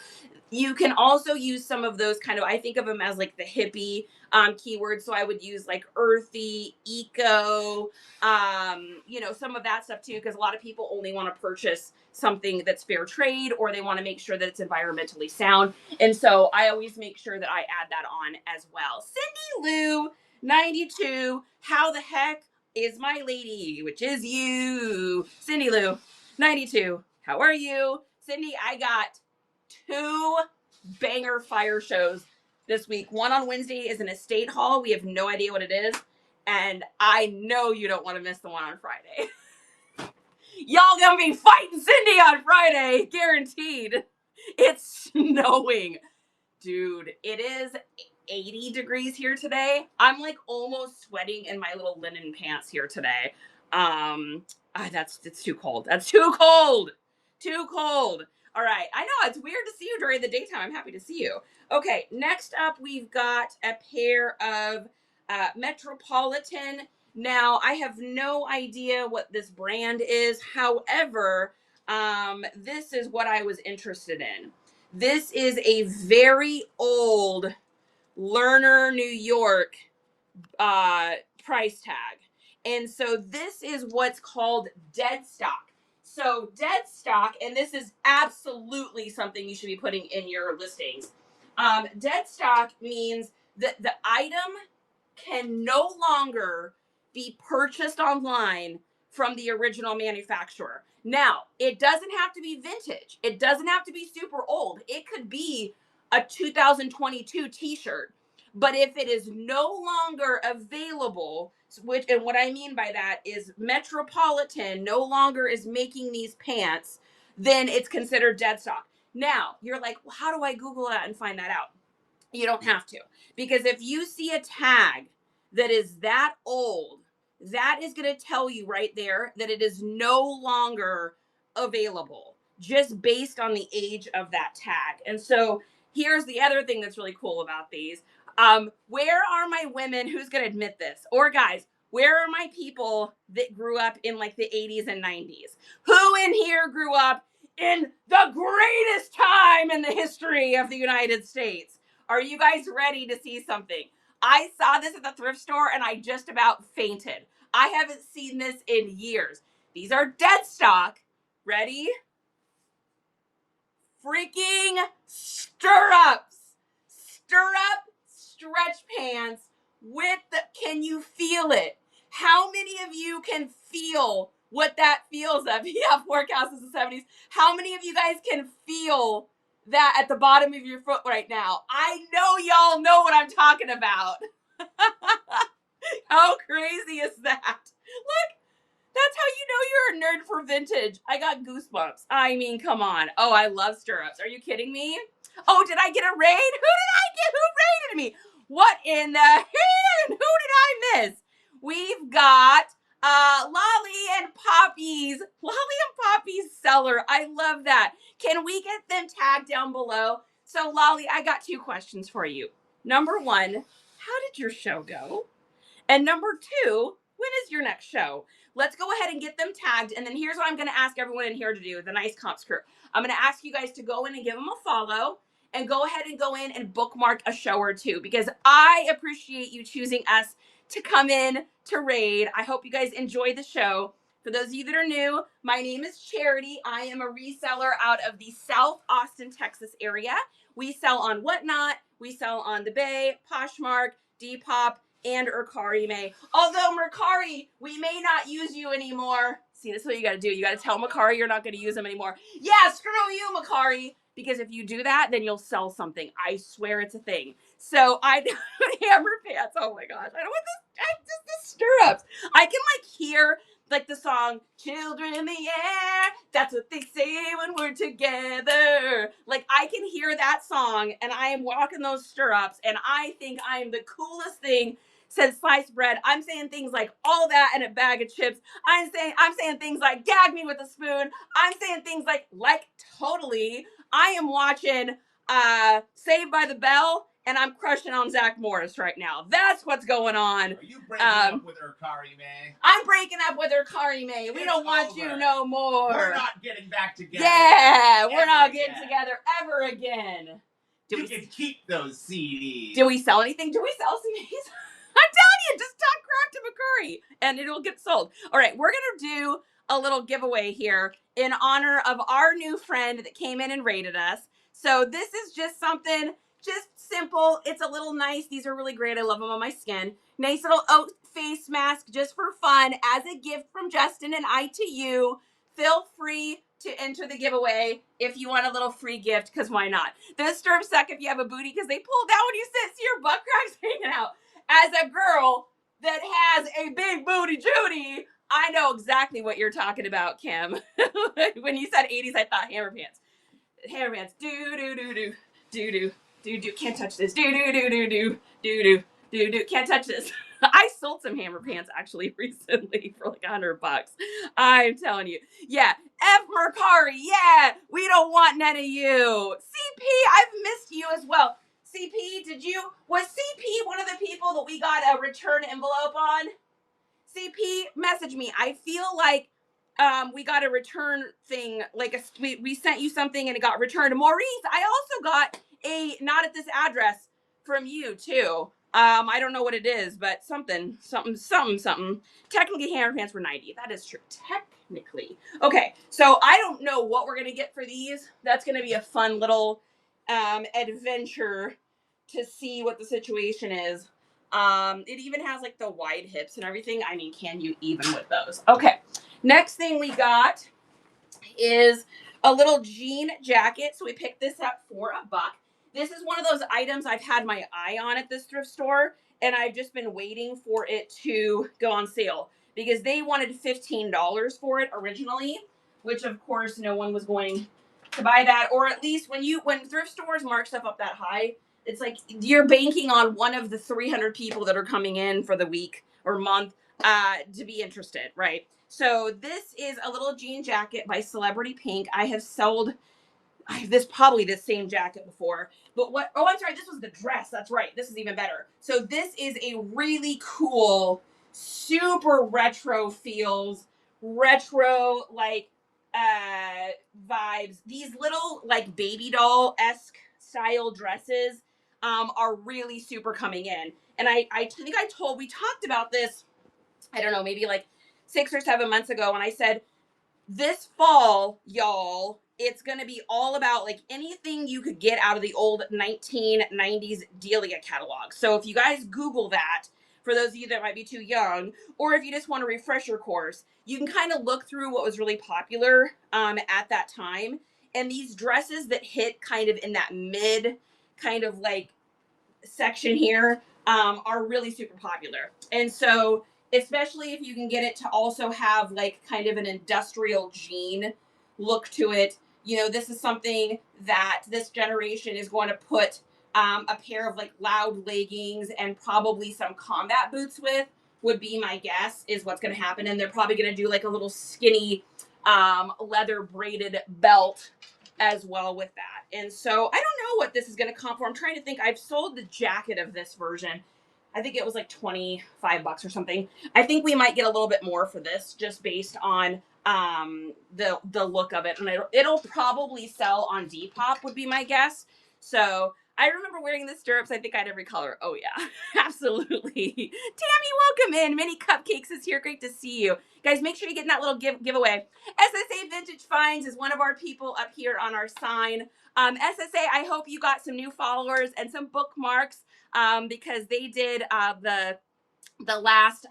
You can also use some of those kind of, I think of them as like the hippie keywords. So I would use like earthy, eco, some of that stuff too, because a lot of people only want to purchase something that's fair trade, or they want to make sure that it's environmentally sound. And so I always make sure that I add that on as well. Cindy Lou 92, how the heck is my lady, which is you, Cindy Lou 92. How are you? Cindy, I got 2 banger fire shows this week. One on Wednesday is an estate hall. We have no idea what it is. And I know you don't want to miss the one on Friday. Y'all gonna be fighting Cindy on Friday, guaranteed. It's snowing. Dude, it is 80 degrees here today. I'm like almost sweating in my little linen pants here today. It's too cold. That's too cold. Too cold. All right. I know it's weird to see you during the daytime. I'm happy to see you. Okay. Next up, we've got a pair of Metropolitan. Now, I have no idea what this brand is. However, this is what I was interested in. This is a very old Lerner, New York price tag. And so this is what's called dead stock. So dead stock, and this is absolutely something you should be putting in your listings. Dead stock means that the item can no longer be purchased online from the original manufacturer. Now, it doesn't have to be vintage. It doesn't have to be super old. It could be a 2022 t-shirt. But if it is no longer available, and what I mean by that is Metropolitan no longer is making these pants, then it's considered dead stock. Now, you're like, well, how do I Google that and find that out? You don't have to. Because if you see a tag that is that old, that is going to tell you right there that it is no longer available, just based on the age of that tag. And so here's the other thing that's really cool about these. Where are my women? Who's going to admit this? Or guys, where are my people that grew up in like the 80s and 90s? Who in here grew up in the greatest time in the history of the United States? Are you guys ready to see something? I saw this at the thrift store and I just about fainted. I haven't seen this in years. These are dead stock. Ready? Freaking stirrups. Stirrup stretch pants with the, can you feel it? How many of you can feel what that feels of? Yeah, forecast is the 70s. How many of you guys can feel that at the bottom of your foot right now? I know y'all know what I'm talking about. How crazy is that? Look, that's how you know you're a nerd for vintage. I got goosebumps. I mean, come on. Oh, I love stirrups. Are you kidding me? Oh, did I get a raid? Who did I get? Who raided me? What in the hen? Who did I miss? We've got Lolly and Poppy's seller. I love that. Can we get them tagged down below? So Lolly, I got 2 questions for you. Number 1, how did your show go? And number 2, when is your next show? Let's go ahead and get them tagged. And then here's what I'm going to ask everyone in here to do, the nice comps crew. I'm going to ask you guys to go in and give them a follow and go ahead and go in and bookmark a show or 2 because I appreciate you choosing us to come in to raid. I hope you guys enjoy the show. For those of you that are new, my name is Charity. I am a reseller out of the South Austin, Texas area. We sell on Whatnot. We sell on The Bay, Poshmark, Depop, and Mercari May. Although Mercari, we may not use you anymore. See, this is what you got to do. You got to tell Mercari you're not going to use them anymore. Yeah, screw you, Mercari. Because if you do that, then you'll sell something. I swear it's a thing. So I hammer pants. Oh my gosh. I don't want this stirrups. I can like hear like the song Children in the Air. That's what they say when we're together. Like I can hear that song and I am walking those stirrups and I think I am the coolest thing since sliced bread. I'm saying things like all that and a bag of chips. I'm saying things like gag me with a spoon. I'm saying things like totally. I am watching Saved by the Bell and I'm crushing on Zach Morris right now. That's what's going on. Are you breaking up with Mercari May? I'm breaking up with Mercari May. We don't want you no more. We're not getting back together. Yeah, we're not getting together ever again. You can keep those CDs. Do we sell anything? Do we sell CDs? I'm telling you, just talk crap to Mercari and it'll get sold. All right, we're going to do a little giveaway here in honor of our new friend that came in and rated us. So this is just something just simple. It's a little nice. These are really great. I love them on my skin. Nice little oat face mask just for fun as a gift from Justin and I to you. feel free to enter the giveaway if you want a little free gift, because why not? Those stirrups suck if you have a booty because they pull down when you sit, so your butt cracks hanging out. As a girl that has a big booty Judy, I know exactly what you're talking about, Kim. When you said 80s, I thought hammer pants. Hammer pants. Do-do-do-do. Do-do. Do-do. Can't touch this. Do-do-do-do-do. Do-do. Do-do. Can't touch this. I sold some hammer pants actually recently for like $100. I'm telling you. Yeah. F. Mercari. Yeah. We don't want none of you. CP, I've missed you as well. CP, was CP one of the people that we got a return envelope on? CP, message me. I feel like we got a return thing, like we sent you something and it got returned. Maurice, I also got a not at this address from you too. I don't know what it is, but something. Technically, hammer pants were 90. That is true. Technically. Okay, so I don't know what we're gonna get for these. That's gonna be a fun little adventure to see what the situation is. It even has like the wide hips and everything. I mean, can you even with those? Okay. Next thing we got is a little jean jacket. So we picked this up for $1. This is one of those items I've had my eye on at this thrift store, and I've just been waiting for it to go on sale because they wanted $15 for it originally, which of course no one was going to buy that. Or at least when thrift stores mark stuff up that high, it's like you're banking on one of the 300 people that are coming in for the week or month to be interested, right? So this is a little jean jacket by Celebrity Pink. I have sold probably this same jacket before, but I'm sorry, this was the dress. That's right. This is even better. So this is a really cool, super retro feels, retro like vibes. These little like baby doll-esque style dresses are really super coming in. And I think we talked about this, I don't know, maybe like 6 or 7 months ago, and I said, this fall, y'all, it's going to be all about like anything you could get out of the old 1990s Delia catalog. So if you guys Google that, for those of you that might be too young, or if you just want a refresher course, you can kind of look through what was really popular at that time. And these dresses that hit kind of in that mid kind of like section here are really super popular. And so especially if you can get it to also have like kind of an industrial jean look to it, you know, this is something that this generation is going to put a pair of like loud leggings and probably some combat boots with, would be my guess is what's going to happen. And they're probably going to do like a little skinny leather braided belt as well with that. And so I don't know what this is going to comp for. I'm trying to think. I've sold the jacket of this version. I think it was like $25 or something. I think we might get a little bit more for this just based on the look of it. And it'll probably sell on Depop would be my guess. So I remember wearing the stirrups. I think I had every color. Oh yeah, absolutely. Tammy, welcome in. Mini Cupcakes is here. Great to see you. Guys, make sure you get in that little giveaway. SSA Vintage Finds is one of our people up here on our sign. SSA, I hope you got some new followers and some bookmarks because they did the last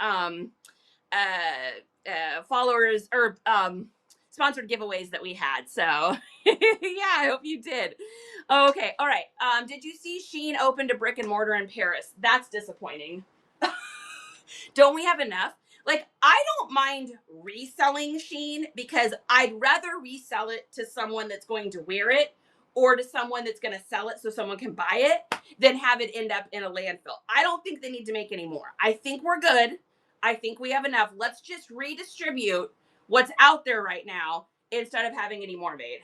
followers or sponsored giveaways that we had. So yeah, I hope you did. Okay, all right. Did you see Shein opened a brick and mortar in Paris? That's disappointing. Don't we have enough? Like, I don't mind reselling Shein because I'd rather resell it to someone that's going to wear it or to someone that's going to sell it so someone can buy it than have it end up in a landfill. I don't think they need to make any more. I think we're good. I think we have enough. Let's just redistribute what's out there right now instead of having any more made.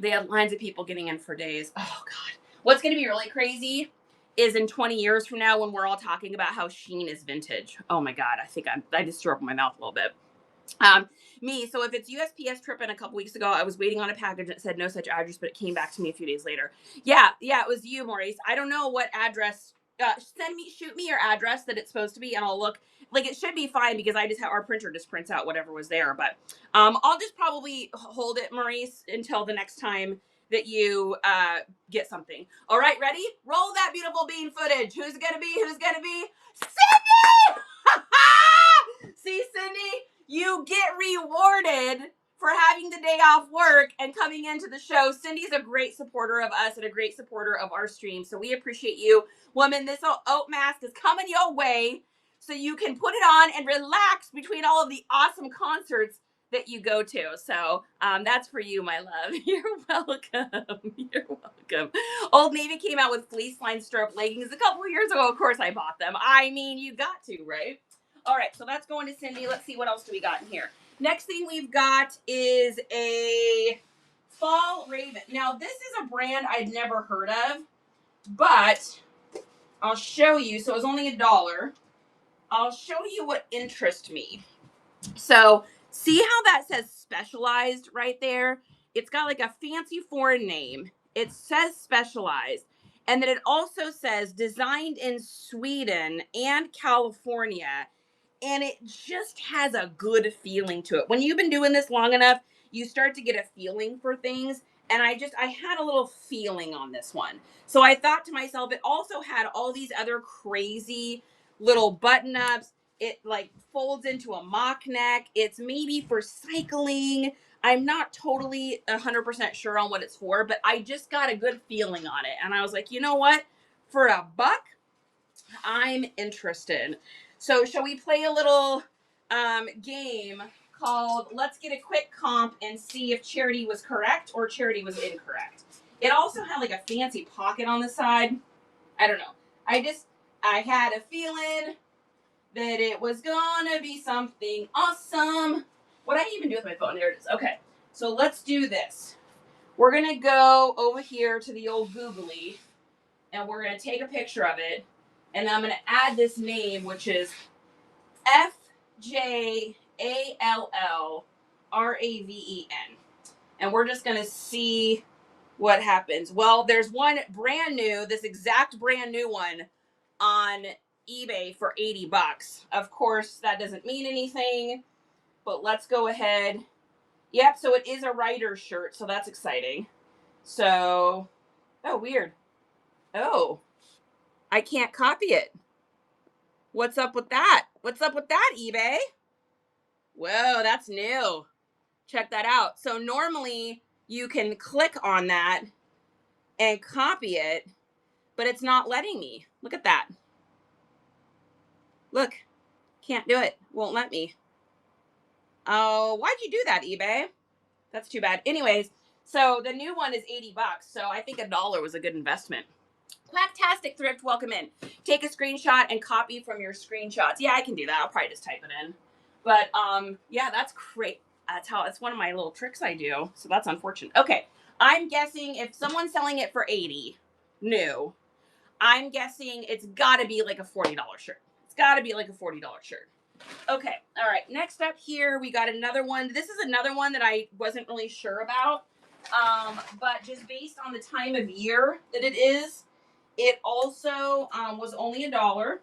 They had lines of people getting in for days. Oh, God. What's going to be really crazy is in 20 years from now when we're all talking about how Shein is vintage. Oh, my God. I think I just threw up in my mouth a little bit. So if it's USPS tripping a couple weeks ago, I was waiting on a package that said no such address, but it came back to me a few days later. Yeah, it was you, Maurice. I don't know what address. Shoot me your address that it's supposed to be, and I'll look. Like, it should be fine because I just have our printer just prints out whatever was there. But I'll just probably hold it, Maurice, until the next time that you get something. All right, ready? Roll that beautiful bean footage. Who's it gonna be? Cindy! See, Cindy, you you get rewarded for having the day off work and coming into the show. Cindy's a great supporter of us and a great supporter of our stream, so we appreciate you. Woman, this oat mask is coming your way so you can put it on and relax between all of the awesome concerts that you go to. So that's for you, my love. You're welcome. You're welcome. Old Navy came out with fleece lined stirrup leggings a couple of years ago. Of course I bought them. I mean, you got to, right? All right, so that's going to Cindy. Let's see what else do we got in here. Next thing we've got is a Fall Raven. Now, this is a brand I'd never heard of, but I'll show you. So it was only $1. I'll show you what interests me. So see how that says specialized right there? It's got like a fancy foreign name. It says specialized. And then it also says designed in Sweden and California. And it just has a good feeling to it. When you've been doing this long enough, you start to get a feeling for things. And I had a little feeling on this one. So I thought to myself, it also had all these other crazy little button ups. It like folds into a mock neck. It's maybe for cycling. I'm not totally 100% sure on what it's for, but I just got a good feeling on it. And I was like, you know what? For $1, I'm interested. So shall we play a little game called Let's Get a Quick Comp and see if Charity was correct or Charity was incorrect. It also had like a fancy pocket on the side. I don't know. I had a feeling that it was gonna be something awesome. What did I even do with my phone? There it is. Okay, so let's do this. We're gonna go over here to the old Googly, and we're gonna take a picture of it, and I'm gonna add this name, which is FJALLRAVEN, and we're just gonna see what happens. Well, there's one brand new, this exact brand new one on eBay for $80. Of course, that doesn't mean anything, but let's go ahead. Yep, so it is a writer's shirt, so that's exciting. So, oh, weird. Oh, I can't copy it. What's up with that? What's up with that, eBay? Whoa, that's new. Check that out. So normally you can click on that and copy it, but it's not letting me. Look at that. Look, can't do it. Won't let me. Oh, why'd you do that, eBay? That's too bad. Anyways, so the new one is $80. So I think $1 was a good investment. Quacktastic Thrift, welcome in. Take a screenshot and copy from your screenshots. Yeah, I can do that. I'll probably just type it in. But yeah, that's great. It's one of my little tricks I do. So that's unfortunate. Okay, I'm guessing if someone's selling it for $80 new, I'm guessing it's got to be like a $40 shirt. It's got to be like a $40 shirt. Okay, all right. Next up here, we got another one. This is another one that I wasn't really sure about, but just based on the time of year that it is, it also was only $1.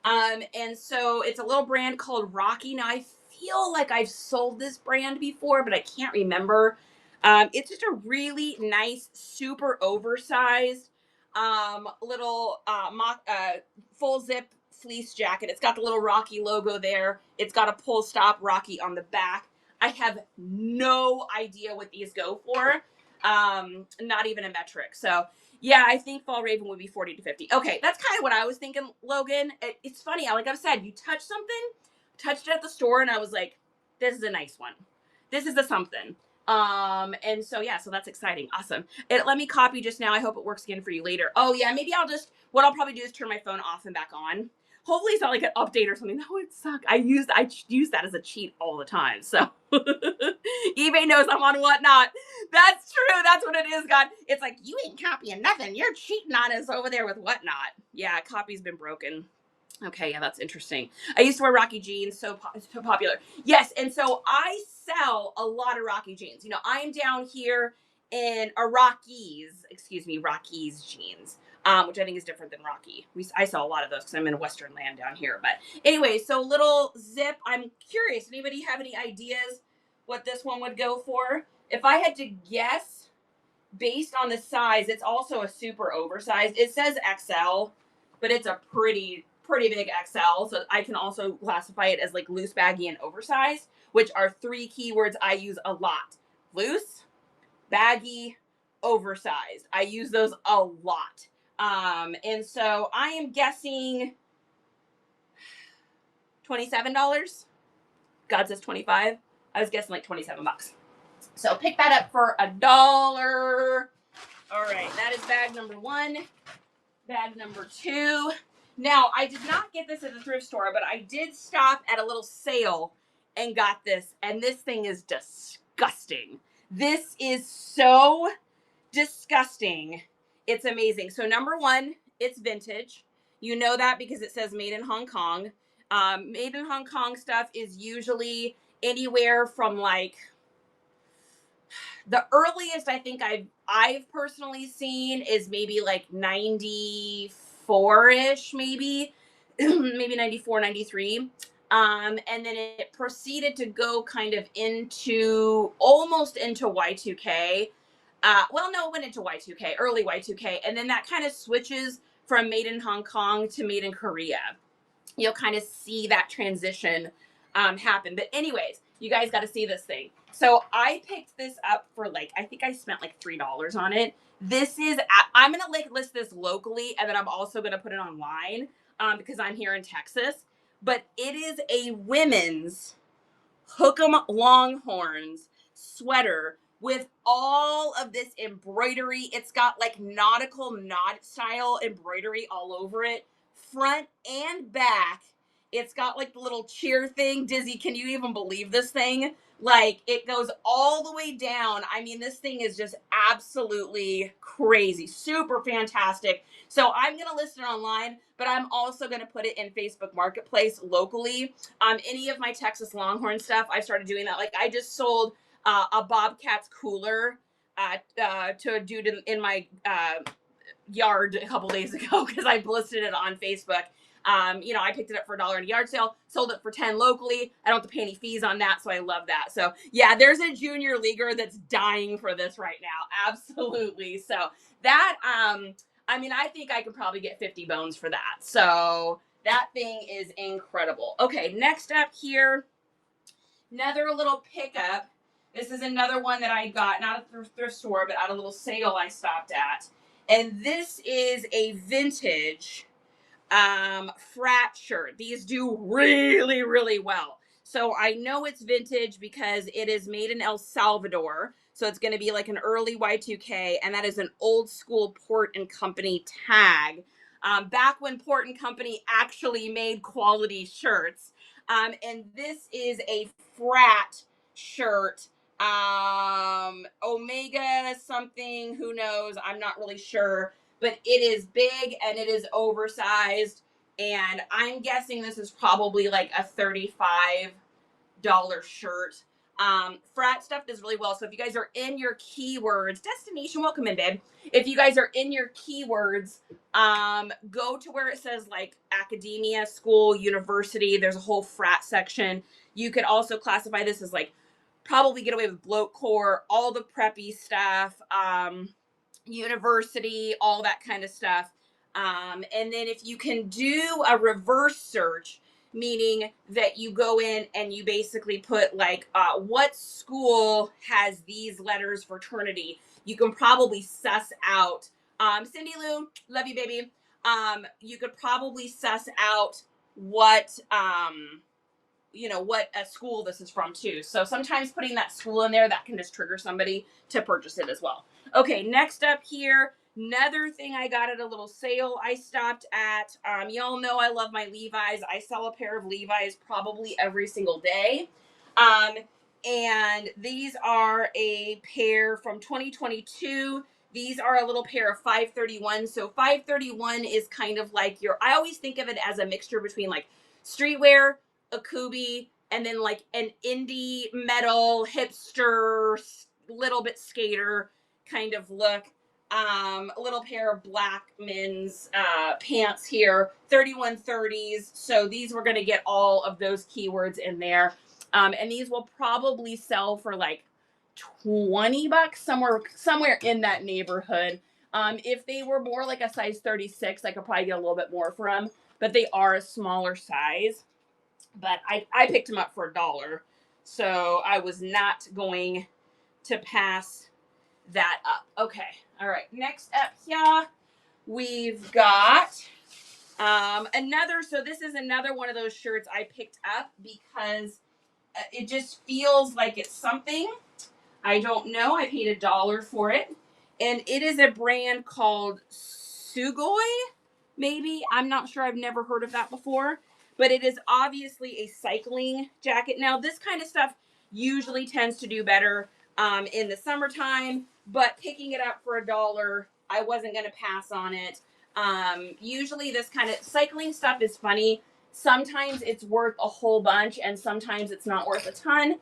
And so it's a little brand called Rocky. Now, I feel like I've sold this brand before, but I can't remember. It's just a really nice, super oversized little full zip fleece jacket. It's got the little Rocky logo there. It's got a pull stop Rocky on the back. I have no idea what these go for. Not even a metric. So yeah, I think Fall Raven would be 40 to 50. Okay, that's kind of what I was thinking, Logan. It's funny, like I've said, you touch something, touched it at the store, and I was like, this is a nice one. This is a something. And so yeah, so that's exciting. Awesome. Let me copy just now. I hope it works again for you later. Oh yeah, maybe what I'll probably do is turn my phone off and back on. Hopefully it's not like an update or something. That would suck. I use that as a cheat all the time. So eBay knows I'm on Whatnot. That's true. That's what it is, God. It's like, you ain't copying nothing. You're cheating on us over there with Whatnot. Yeah, copy's been broken. Okay, yeah, that's interesting. I used to wear Rocky jeans, so popular. Yes, and so I sell a lot of Rocky jeans. You know, I'm down here in a Rockies jeans, which I think is different than Rocky. I sell a lot of those because I'm in a Western land down here. But anyway, so little zip. I'm curious. Anybody have any ideas what this one would go for? If I had to guess, based on the size, it's also a super oversized. It says XL, but it's a pretty pretty big XL, so I can also classify it as like loose, baggy, and oversized, which are 3 keywords I use a lot. Loose, baggy, oversized. I use those a lot. And so I am guessing $27. God says 25. I was guessing like 27 bucks. So pick that up for $1. All right, that is bag number 1. Bag number 2. Now, I did not get this at the thrift store, but I did stop at a little sale and got this, and this thing is disgusting. This is so disgusting. It's amazing. So number 1, it's vintage. You know that because it says made in Hong Kong. Made in Hong Kong stuff is usually anywhere from like the earliest I think I've personally seen is maybe like 94-ish, maybe maybe 94, 93. And then it proceeded to go kind of into almost into Y2K. Well, no, it went into Y2K, early Y2K, and then that kind of switches from made in Hong Kong to made in Korea. You'll kind of see that transition happen. But anyways, you guys got to see this thing. So I picked this up for like, I think I spent like $3 on it. This is, I'm going to like list this locally, and then I'm also going to put it online because I'm here in Texas. But it is a women's Hook'em Longhorns sweater with all of this embroidery. It's got like nautical knot style embroidery all over it, front and back. It's got like the little cheer thing. Dizzy, can you even believe this thing? Like, it goes all the way down. I mean, this thing is just absolutely crazy, super fantastic. So I'm going to list it online, but I'm also going to put it in Facebook Marketplace locally. Any of my Texas Longhorn stuff, I started doing that. Like, I just sold a Bobcats cooler to a dude in my yard a couple days ago because I listed it on Facebook. I picked it up for $1 in a yard sale, sold it for 10 locally. I don't have to pay any fees on that, so I love that. So yeah, there's a junior leaguer that's dying for this right now. Absolutely. So that, I think I could probably get 50 bones for that. So that thing is incredible. Okay, next up here, another little pickup. This is another one that I got, not at the thrift store, but at a little sale I stopped at. And this is a vintage frat shirt. These do really, really well. So I know it's vintage because it is made in El Salvador. So it's going to be like an early Y2K, and that is an old school Port and Company tag. Back when Port and Company actually made quality shirts. And this is a frat shirt. Omega something, who knows? I'm not really sure. But it is big and it is oversized, and I'm guessing this is probably like a $35 shirt. Frat stuff does really well. So if you guys are in your keywords, destination, welcome in, babe. If you guys are in your keywords, go to where it says like academia, school, university. There's a whole frat section. You could also classify this as like probably get away with bloat core, all the preppy stuff. University, all that kind of stuff. And then if you can do a reverse search, meaning that you go in and you basically put like what school has these letters fraternity, you can probably suss out. Cindy Lou, love you, baby. You could probably suss out what what a school this is from too. So sometimes putting that school in there, that can just trigger somebody to purchase it as well. Okay, next up here, another thing I got at a little sale I stopped at. Y'all know I love my Levi's. I sell a pair of Levi's probably every single day. And these are a pair from 2022. These are a little pair of 531. So 531 is kind of like I always think of it as a mixture between like streetwear, a Kubi, and then like an indie metal hipster, little bit skater kind of look. A little pair of black men's pants here, 3130s. So these were going to get all of those keywords in there. And these will probably sell for like $20, somewhere in that neighborhood. If they were more like a size 36, I could probably get a little bit more for them. but they are a smaller size. But I picked them up for $1, so I was not going to pass that up. Okay, all right. Next up here, we've got another. So this is another one of those shirts I picked up because it just feels like it's something. I don't know. I paid $1 for it, and it is a brand called Sugoi. Maybe, I'm not sure. I've never heard of that before, but it is obviously a cycling jacket. Now, this kind of stuff usually tends to do better in the summertime, but picking it up for $1, I wasn't going to pass on it. Usually this kind of cycling stuff is funny. Sometimes it's worth a whole bunch and sometimes it's not worth a ton.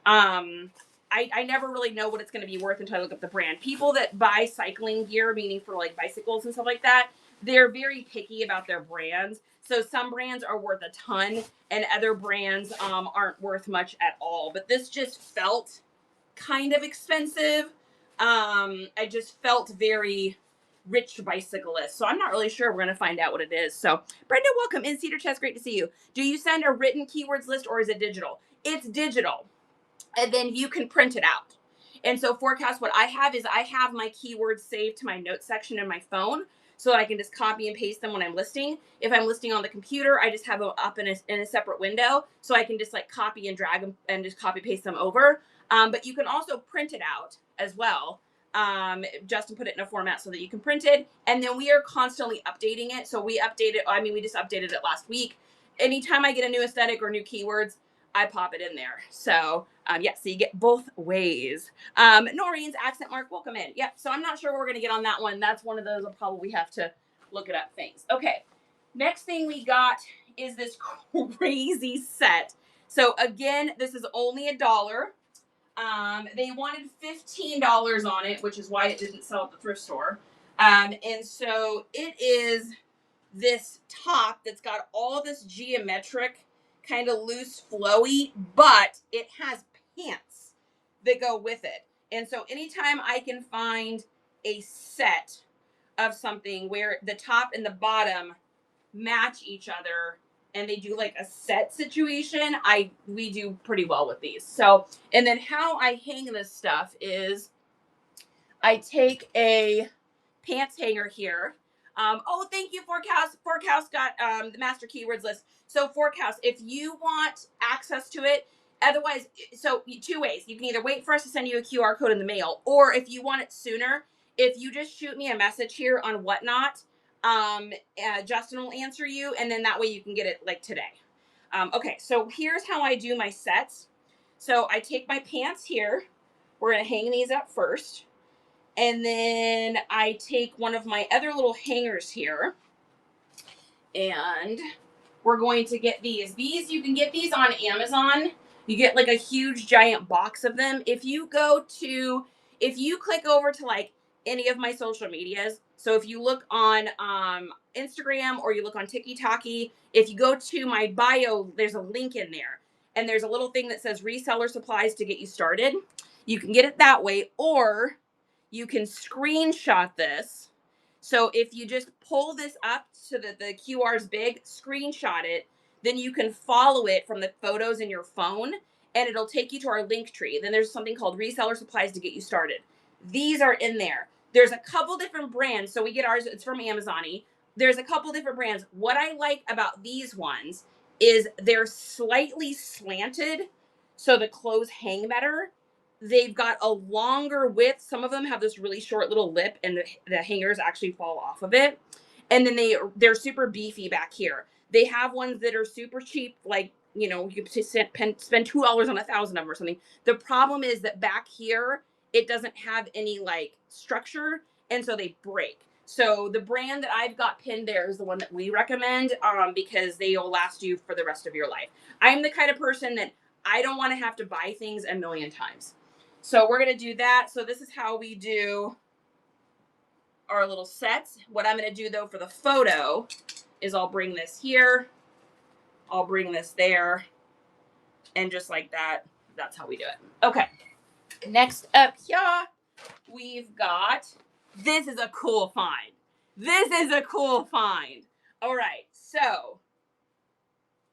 I never really know what it's going to be worth until I look up the brand. People that buy cycling gear, meaning for like bicycles and stuff like that, they're very picky about their brands. So some brands are worth a ton and other brands aren't worth much at all. But this just felt kind of expensive. I just felt very rich bicyclist. So I'm not really sure. We're going to find out what it is. So Brenda, welcome in Cedar Chest. Great to see you. Do you send a written keywords list or is it digital? It's digital. And then you can print it out. And so Forecast, what I have is I have my keywords saved to my notes section in my phone so that I can just copy and paste them when I'm listing. If I'm listing on the computer, I just have them up in a separate window so I can just like copy and drag them and just copy paste them over. But you can also print it out as well. Justin put it in a format so that you can print it. And then we are constantly updating it. So we just updated it last week. Anytime I get a new aesthetic or new keywords, I pop it in there. So, so you get both ways. Noreen's accent mark, welcome in. Yep, so I'm not sure we're going to get on that one. That's one of those I'll probably have to look it up things. Okay, next thing we got is this crazy set. So, again, this is only $1. They wanted $15 on it, which is why it didn't sell at the thrift store. And so it is this top that's got all this geometric kind of loose flowy, but it has pants that go with it. And so anytime I can find a set of something where the top and the bottom match each other and they do like a set situation, we do pretty well with these. So, and then how I hang this stuff is I take a pants hanger here. Thank you, Forecast. Forecast got the master keywords list. So Forecast, if you want access to it, otherwise, so two ways. You can either wait for us to send you a QR code in the mail, or if you want it sooner, if you just shoot me a message here on Whatnot, Justin will answer you, and then that way you can get it like today. Okay, so here's how I do my sets. So I take my pants here. We're going to hang these up first. And then I take one of my other little hangers here. And we're going to get these. You can get these on Amazon. You get like a huge giant box of them. If you click over to like any of my social medias, so if you look on Instagram or you look on TikTok, if you go to my bio, there's a link in there. And there's a little thing that says reseller supplies to get you started. You can get it that way, or you can screenshot this. So if you just pull this up so that the QR is big, screenshot it, then you can follow it from the photos in your phone and it'll take you to our link tree. Then there's something called reseller supplies to get you started. These are in there. There's a couple different brands. So we get ours, it's from Amazon-y. There's a couple different brands. What I like about these ones is they're slightly slanted so the clothes hang better. They've got a longer width. Some of them have this really short little lip and the hangers actually fall off of it. And then they're super beefy back here. They have ones that are super cheap, like, you can spend $2 on 1,000 of them or something. The problem is that back here, it doesn't have any like structure. And so they break. So the brand that I've got pinned there is the one that we recommend because they will last you for the rest of your life. I'm the kind of person that I don't want to have to buy things a million times. So we're going to do that. So this is how we do our little sets. What I'm going to do though for the photo is I'll bring this here. I'll bring this there. And just like that, that's how we do it. Okay. Next up here, we've got, this is a cool find. All right, so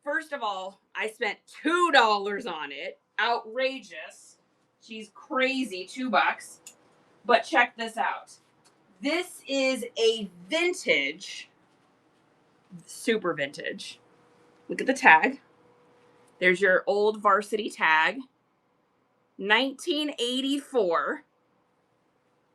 first of all, I spent $2 on it. Outrageous. She's crazy, $2. But check this out. This is a vintage, super vintage. Look at the tag. There's your old varsity tag. 1984.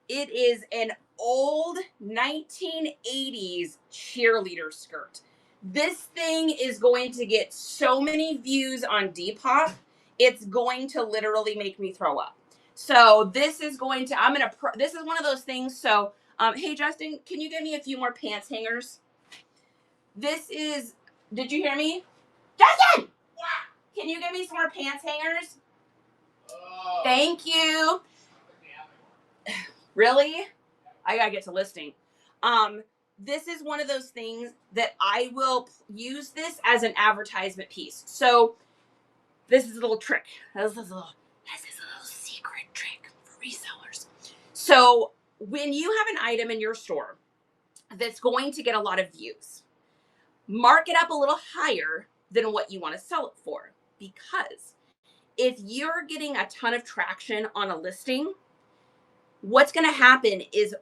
It is an old 1980s cheerleader skirt. This thing is going to get so many views on Depop. It's going to literally make me throw up. So this is going to, this is one of those things. So, hey, Justin, can you give me a few more pants hangers? This is, did you hear me? Justin! Yeah. Can you give me some more pants hangers? Oh. Thank you. Really? I gotta get to listing. This is one of those things that I will use this as an advertisement piece. So this is a little trick. This is a little secret trick for resellers. So when you have an item in your store that's going to get a lot of views, mark it up a little higher than what you want to sell it for. Because if you're getting a ton of traction on a listing, what's going to happen is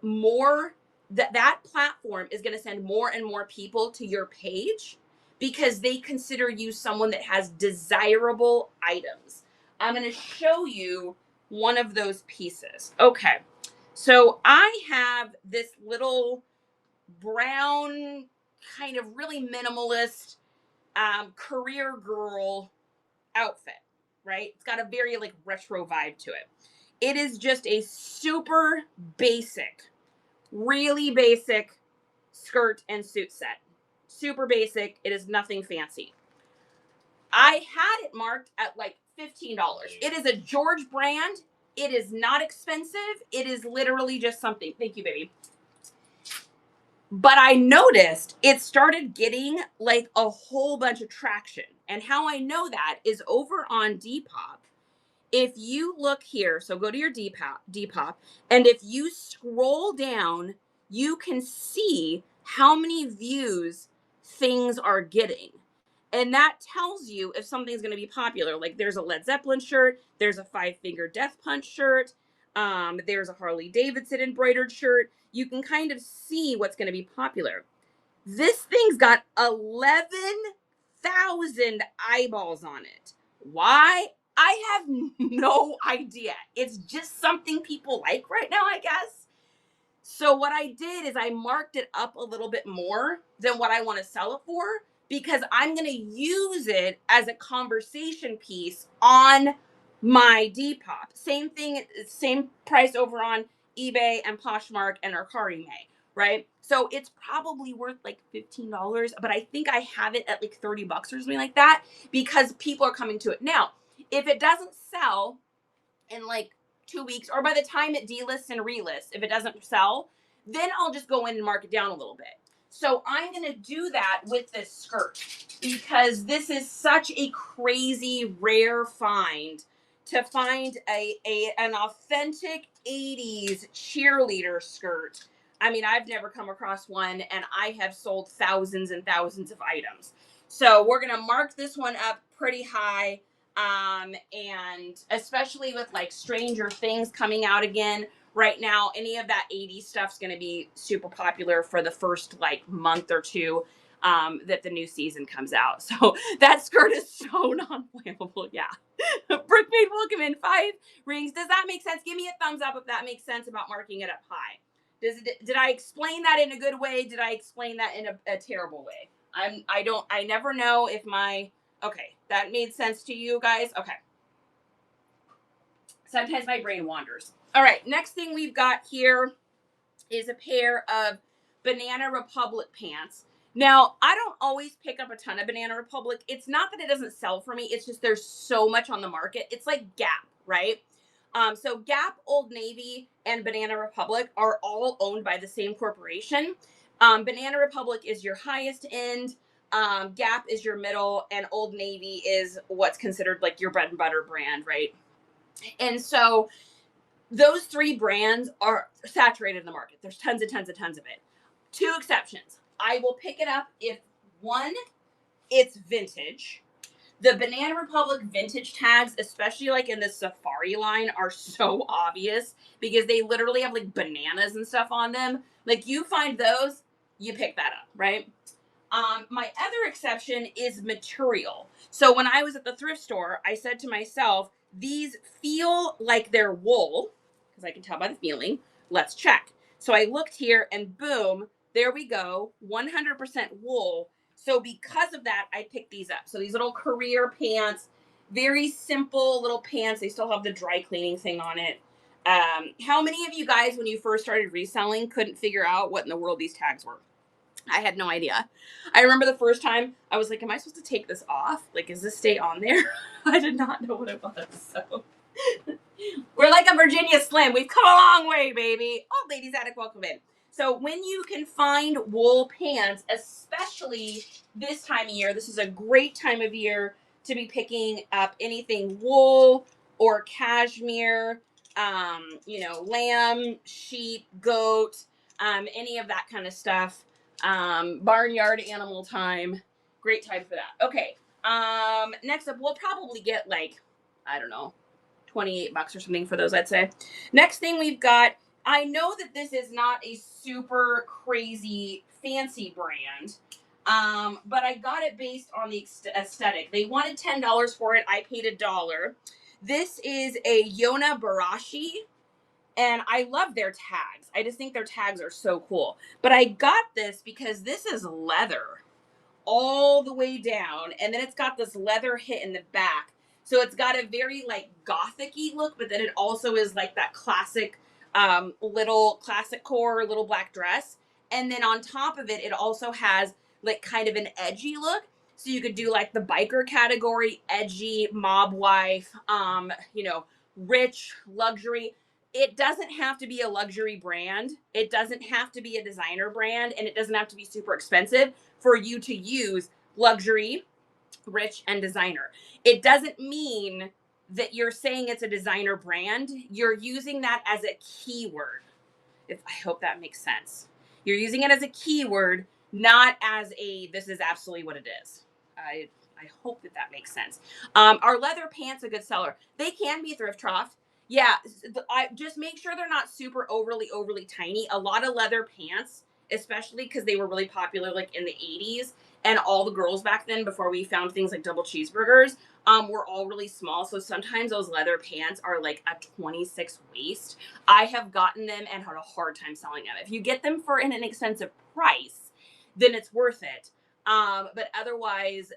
that platform is going to send more and more people to your page because they consider you someone that has desirable items. I'm going to show you one of those pieces. Okay. So I have this little brown, kind of really minimalist, career girl outfit, right? It's got a very like retro vibe to it. It is just a super basic, really basic skirt and suit set. Super basic. It is nothing fancy. I had it marked at like $15. It is a George brand. It is not expensive. It is literally just something. Thank you, baby. But I noticed it started getting like a whole bunch of traction. And how I know that is over on Depop. If you look here, so go to your Depop, and if you scroll down, you can see how many views things are getting. And that tells you if something's going to be popular. Like there's a Led Zeppelin shirt, there's a Five Finger Death Punch shirt, there's a Harley Davidson embroidered shirt. You can kind of see what's going to be popular. This thing's got 11,000 eyeballs on it. Why? I have no idea. It's just something people like right now, I guess. So what I did is I marked it up a little bit more than what I want to sell it for because I'm going to use it as a conversation piece on my Depop. Same thing, same price over on eBay and Poshmark and Mercari May, right? So it's probably worth like $15, but I think I have it at like $30 or something like that because people are coming to it. Now, if it doesn't sell in like 2 weeks, or by the time it delists and relists, if it doesn't sell, then I'll just go in and mark it down a little bit. So I'm going to do that with this skirt because this is such a crazy rare find to find an authentic 80s cheerleader skirt. I mean, I've never come across one, and I have sold thousands and thousands of items. So we're going to mark this one up pretty high. And especially with like Stranger Things coming out again right now, any of that 80s stuff's going to be super popular for the first like month or two that the new season comes out. So that skirt is so non-flammable. Yeah. Brickmade, welcome in. 5 rings. Does that make sense? Give me a thumbs up if that makes sense about marking it up high. Did I explain that in a good way? Did I explain that in a terrible way? I never know if okay, that made sense to you guys? Okay. Sometimes my brain wanders. All right, next thing we've got here is a pair of Banana Republic pants. Now, I don't always pick up a ton of Banana Republic. It's not that it doesn't sell for me. It's just there's so much on the market. It's like Gap, right? So Gap, Old Navy, and Banana Republic are all owned by the same corporation. Banana Republic is your highest end. Gap is your middle, and Old Navy is what's considered like your bread and butter brand, right? And so those 3 brands are saturated in the market. There's tons and tons and tons of it. 2 exceptions. I will pick it up if One, it's vintage. The Banana Republic vintage tags, especially like in the Safari line, are so obvious because they literally have like bananas and stuff on them. Like you find those, you pick that up, right? My other exception is material. So when I was at the thrift store, I said to myself, these feel like they're wool, because I can tell by the feeling. Let's check. So I looked here and boom, there we go, 100% wool. So because of that, I picked these up. So these little career pants, very simple little pants. They still have the dry cleaning thing on it. How many of you guys, when you first started reselling, couldn't figure out what in the world these tags were? I had no idea. I remember the first time I was like, am I supposed to take this off? Like, is this stay on there? I did not know what it was. So we're like a Virginia Slim. We've come a long way, baby. Oh, ladies attic, welcome in. So when you can find wool pants, especially this time of year, this is a great time of year to be picking up anything wool or cashmere, lamb, sheep, goat, any of that kind of stuff. Barnyard animal time. Great time for that. Okay. Next up, we'll probably get like, I don't know, $28 or something for those, I'd say. Next thing we've got, I know that this is not a super crazy fancy brand, but I got it based on the aesthetic. They wanted $10 for it. I paid $1. This is a Yona Barashi, and I love their tags. I just think their tags are so cool. But I got this because this is leather all the way down, and then it's got this leather hit in the back. So it's got a very like gothic-y look, but then it also is like that classic little classic core little black dress. And then on top of it, it also has like kind of an edgy look. So you could do like the biker category, edgy, mob wife, rich, luxury. It doesn't have to be a luxury brand. It doesn't have to be a designer brand, and it doesn't have to be super expensive for you to use luxury, rich, and designer. It doesn't mean that you're saying it's a designer brand. You're using that as a keyword. I hope that makes sense. You're using it as a keyword, not as a, this is absolutely what it is. I hope that makes sense. Are leather pants a good seller? They can be thrift trough. Yeah, I just make sure they're not super overly tiny. A lot of leather pants, especially because they were really popular like in the 80s, and all the girls back then, before we found things like double cheeseburgers, were all really small. So sometimes those leather pants are like a 26 waist. I have gotten them and had a hard time selling them. If you get them for an inexpensive price, then it's worth it. But otherwise,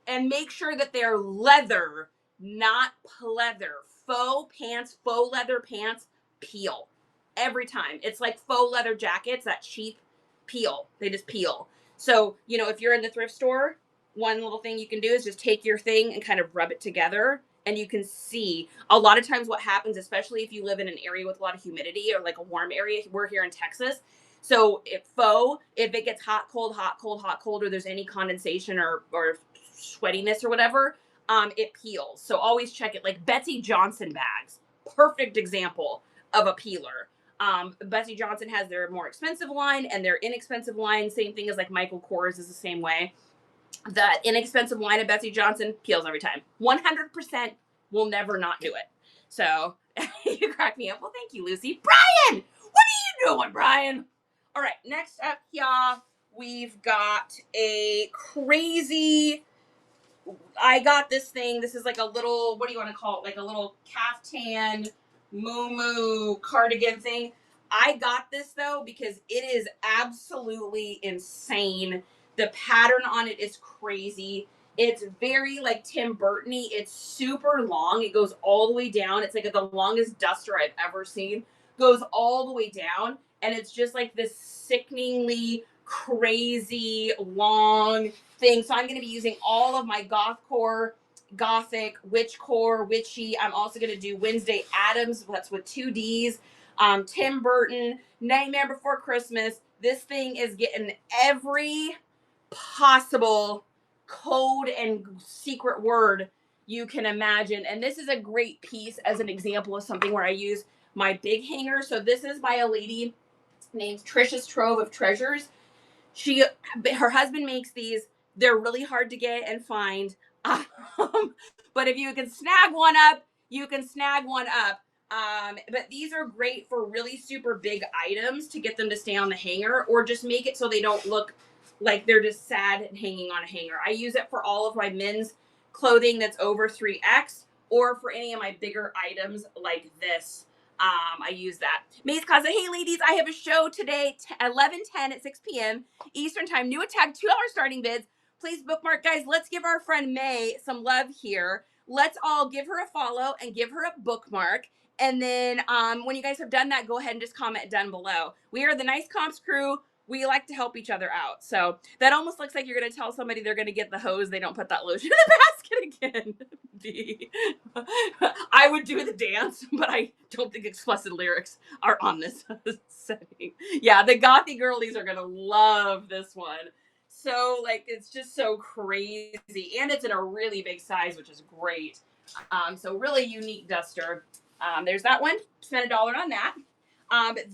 and make sure that they're leather, not pleather. Faux pants, faux leather pants, peel every time. It's like faux leather jackets, that cheap peel. They just peel. So, if you're in the thrift store, one little thing you can do is just take your thing and kind of rub it together. And you can see a lot of times what happens, especially if you live in an area with a lot of humidity or like a warm area. We're here in Texas. So if it gets hot, cold, or there's any condensation or sweatiness or whatever, it peels. So always check it. Like Betsy Johnson bags, perfect example of a peeler. Betsy Johnson has their more expensive line and their inexpensive line. Same thing as like Michael Kors is the same way. That inexpensive line of Betsy Johnson peels every time. 100% will never not do it. So you crack me up. Well, thank you, Lucy. Brian, what are you doing, Brian? All right, next up here, we've got a crazy, I got this thing. This is like a little, what do you want to call it? Like a little caftan, moo cardigan thing. I got this though because it is absolutely insane. The pattern on it is crazy. It's very like Tim Burton-y. It's super long. It goes all the way down. It's like the longest duster I've ever seen. Goes all the way down. And it's just like this sickeningly crazy long thing. So I'm going to be using all of my gothic, witchcore, witchy. I'm also going to do Wednesday Addams. That's with 2 D's. Tim Burton, Nightmare Before Christmas. This thing is getting every possible code and secret word you can imagine. And this is a great piece as an example of something where I use my big hanger. So this is by a lady named Trisha's Trove of Treasures. Her husband makes these. They're really hard to get and find. But if you can snag one up, you can snag one up. But these are great for really super big items to get them to stay on the hanger, or just make it so they don't look like they're just sad and hanging on a hanger. I use it for all of my men's clothing that's over 3X, or for any of my bigger items like this. I use that. May's Casa. Hey, ladies, I have a show today, 11:10 at 6 p.m. Eastern Time. New attack, $2 starting bids. Please bookmark, guys. Let's give our friend May some love here. Let's all give her a follow and give her a bookmark. And then when you guys have done that, go ahead and just comment down below. We are the Nice Comps crew. We like to help each other out. So that almost looks like you're going to tell somebody they're going to get the hose. They don't put that lotion in the basket again. B. I would do the dance, but I don't think explicit lyrics are on this setting. Yeah, the gothy girlies are going to love this one. So, like, it's just so crazy. And it's in a really big size, which is great. So really unique duster. There's that one. Spent $1 on that.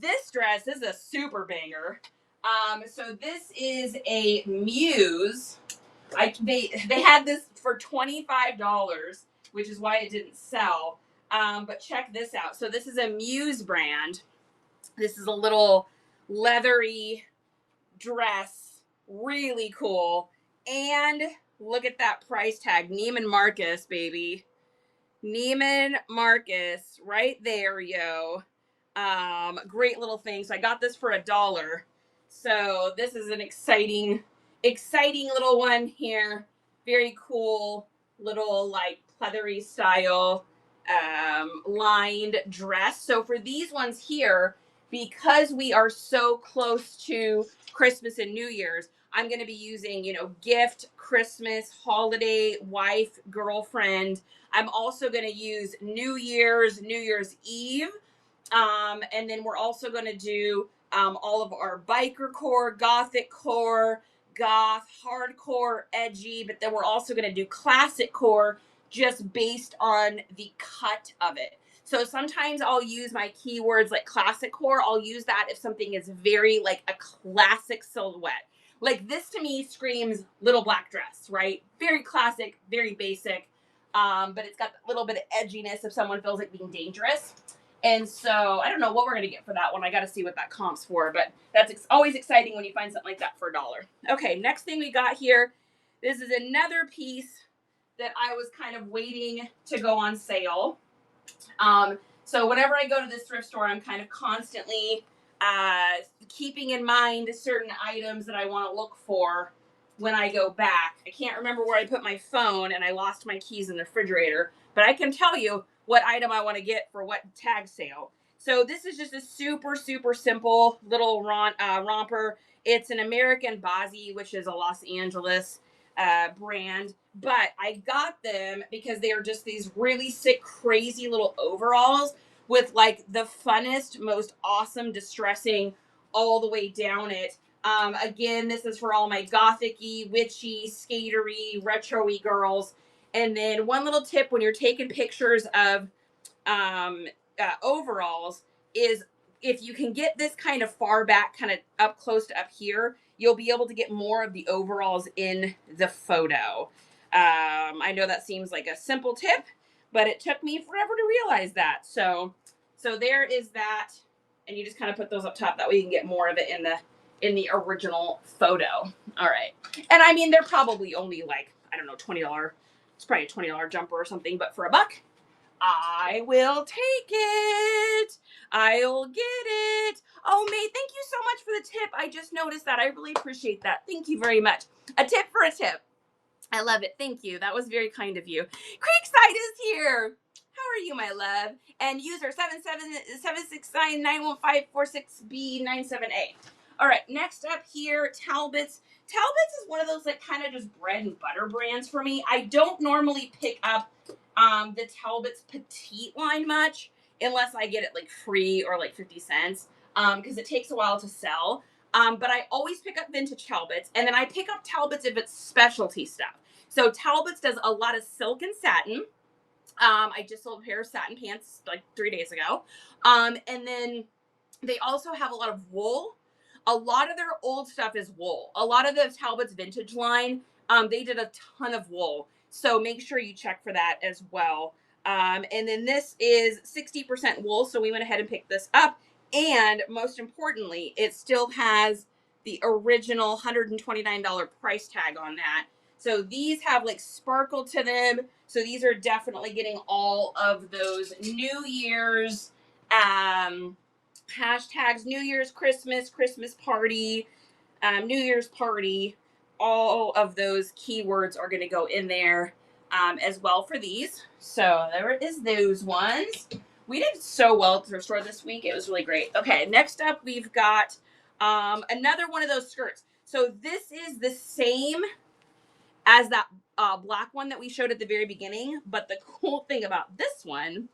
This dress is a super banger. So this is a Muse. They had this for $25, which is why it didn't sell. But check this out. So this is a Muse brand. This is a little leathery dress, really cool. And look at that price tag, Neiman Marcus, baby. Neiman Marcus, right there, yo. Great little thing. So I got this for $1. So this is an exciting little one here. Very cool little like pleathery style lined dress. So for these ones here, because we are so close to Christmas and New Year's, I'm going to be using, gift, Christmas, holiday, wife, girlfriend. I'm also going to use New Year's Eve. And then we're also going to do all of our biker core, gothic core, goth, hardcore, edgy. But then we're also going to do classic core just based on the cut of it. So sometimes I'll use my keywords like classic core. I'll use that if something is very like a classic silhouette. Like this to me screams little black dress, right? Very classic, very basic. But it's got a little bit of edginess if someone feels like being dangerous. And so I don't know what we're going to get for that one. I got to see what that comp's for. But that's always exciting when you find something like that for $1. Okay, next thing we got here. This is another piece that I was kind of waiting to go on sale. So whenever I go to this thrift store, I'm kind of constantly keeping in mind certain items that I want to look for when I go back. I can't remember where I put my phone, and I lost my keys in the refrigerator, but I can tell you what item I want to get for what tag sale. So this is just a super, super simple little romper. It's an American Bazzi, which is a Los Angeles brand, but I got them because they are just these really sick, crazy little overalls with like the funnest, most awesome distressing all the way down it. Again, this is for all my gothic-y, witchy, skatery, retro-y girls. And then one little tip when you're taking pictures of overalls is if you can get this kind of far back, kind of up close to up here, you'll be able to get more of the overalls in the photo. I know that seems like a simple tip, but it took me forever to realize that. So there is that, and you just kind of put those up top. That way you can get more of it in the original photo. All right, and I mean they're probably only like I don't know $20. It's probably a $20 jumper or something, but for $1, I will take it. I'll get it. Oh, May, thank you so much for the tip. I just noticed that. I really appreciate that. Thank you very much. A tip for a tip. I love it. Thank you. That was very kind of you. Creekside is here. How are you, my love? And user 777691546B97A. All right, next up here, Talbot's. Talbot's is one of those like kind of just bread and butter brands for me. I don't normally pick up the Talbot's petite line much unless I get it like free or like 50 cents because it takes a while to sell. But I always pick up vintage Talbot's, and then I pick up Talbot's if it's specialty stuff. So Talbot's does a lot of silk and satin. I just sold a pair of satin pants like 3 days ago. And then they also have a lot of wool, A lot of their old stuff is wool. A lot of the Talbot's vintage line, they did a ton of wool. So make sure you check for that as well. And then this is 60% wool. So we went ahead and picked this up. And most importantly, it still has the original $129 price tag on that. So these have like sparkle to them. So these are definitely getting all of those New Year's hashtags, New Year's, Christmas, Christmas party, New Year's party. All of those keywords are going to go in there as well for these. So there is those ones. We did so well at the thrift store this week. It was really great. Okay, next up we've got another one of those skirts. So this is the same as that black one that we showed at the very beginning. But the cool thing about this one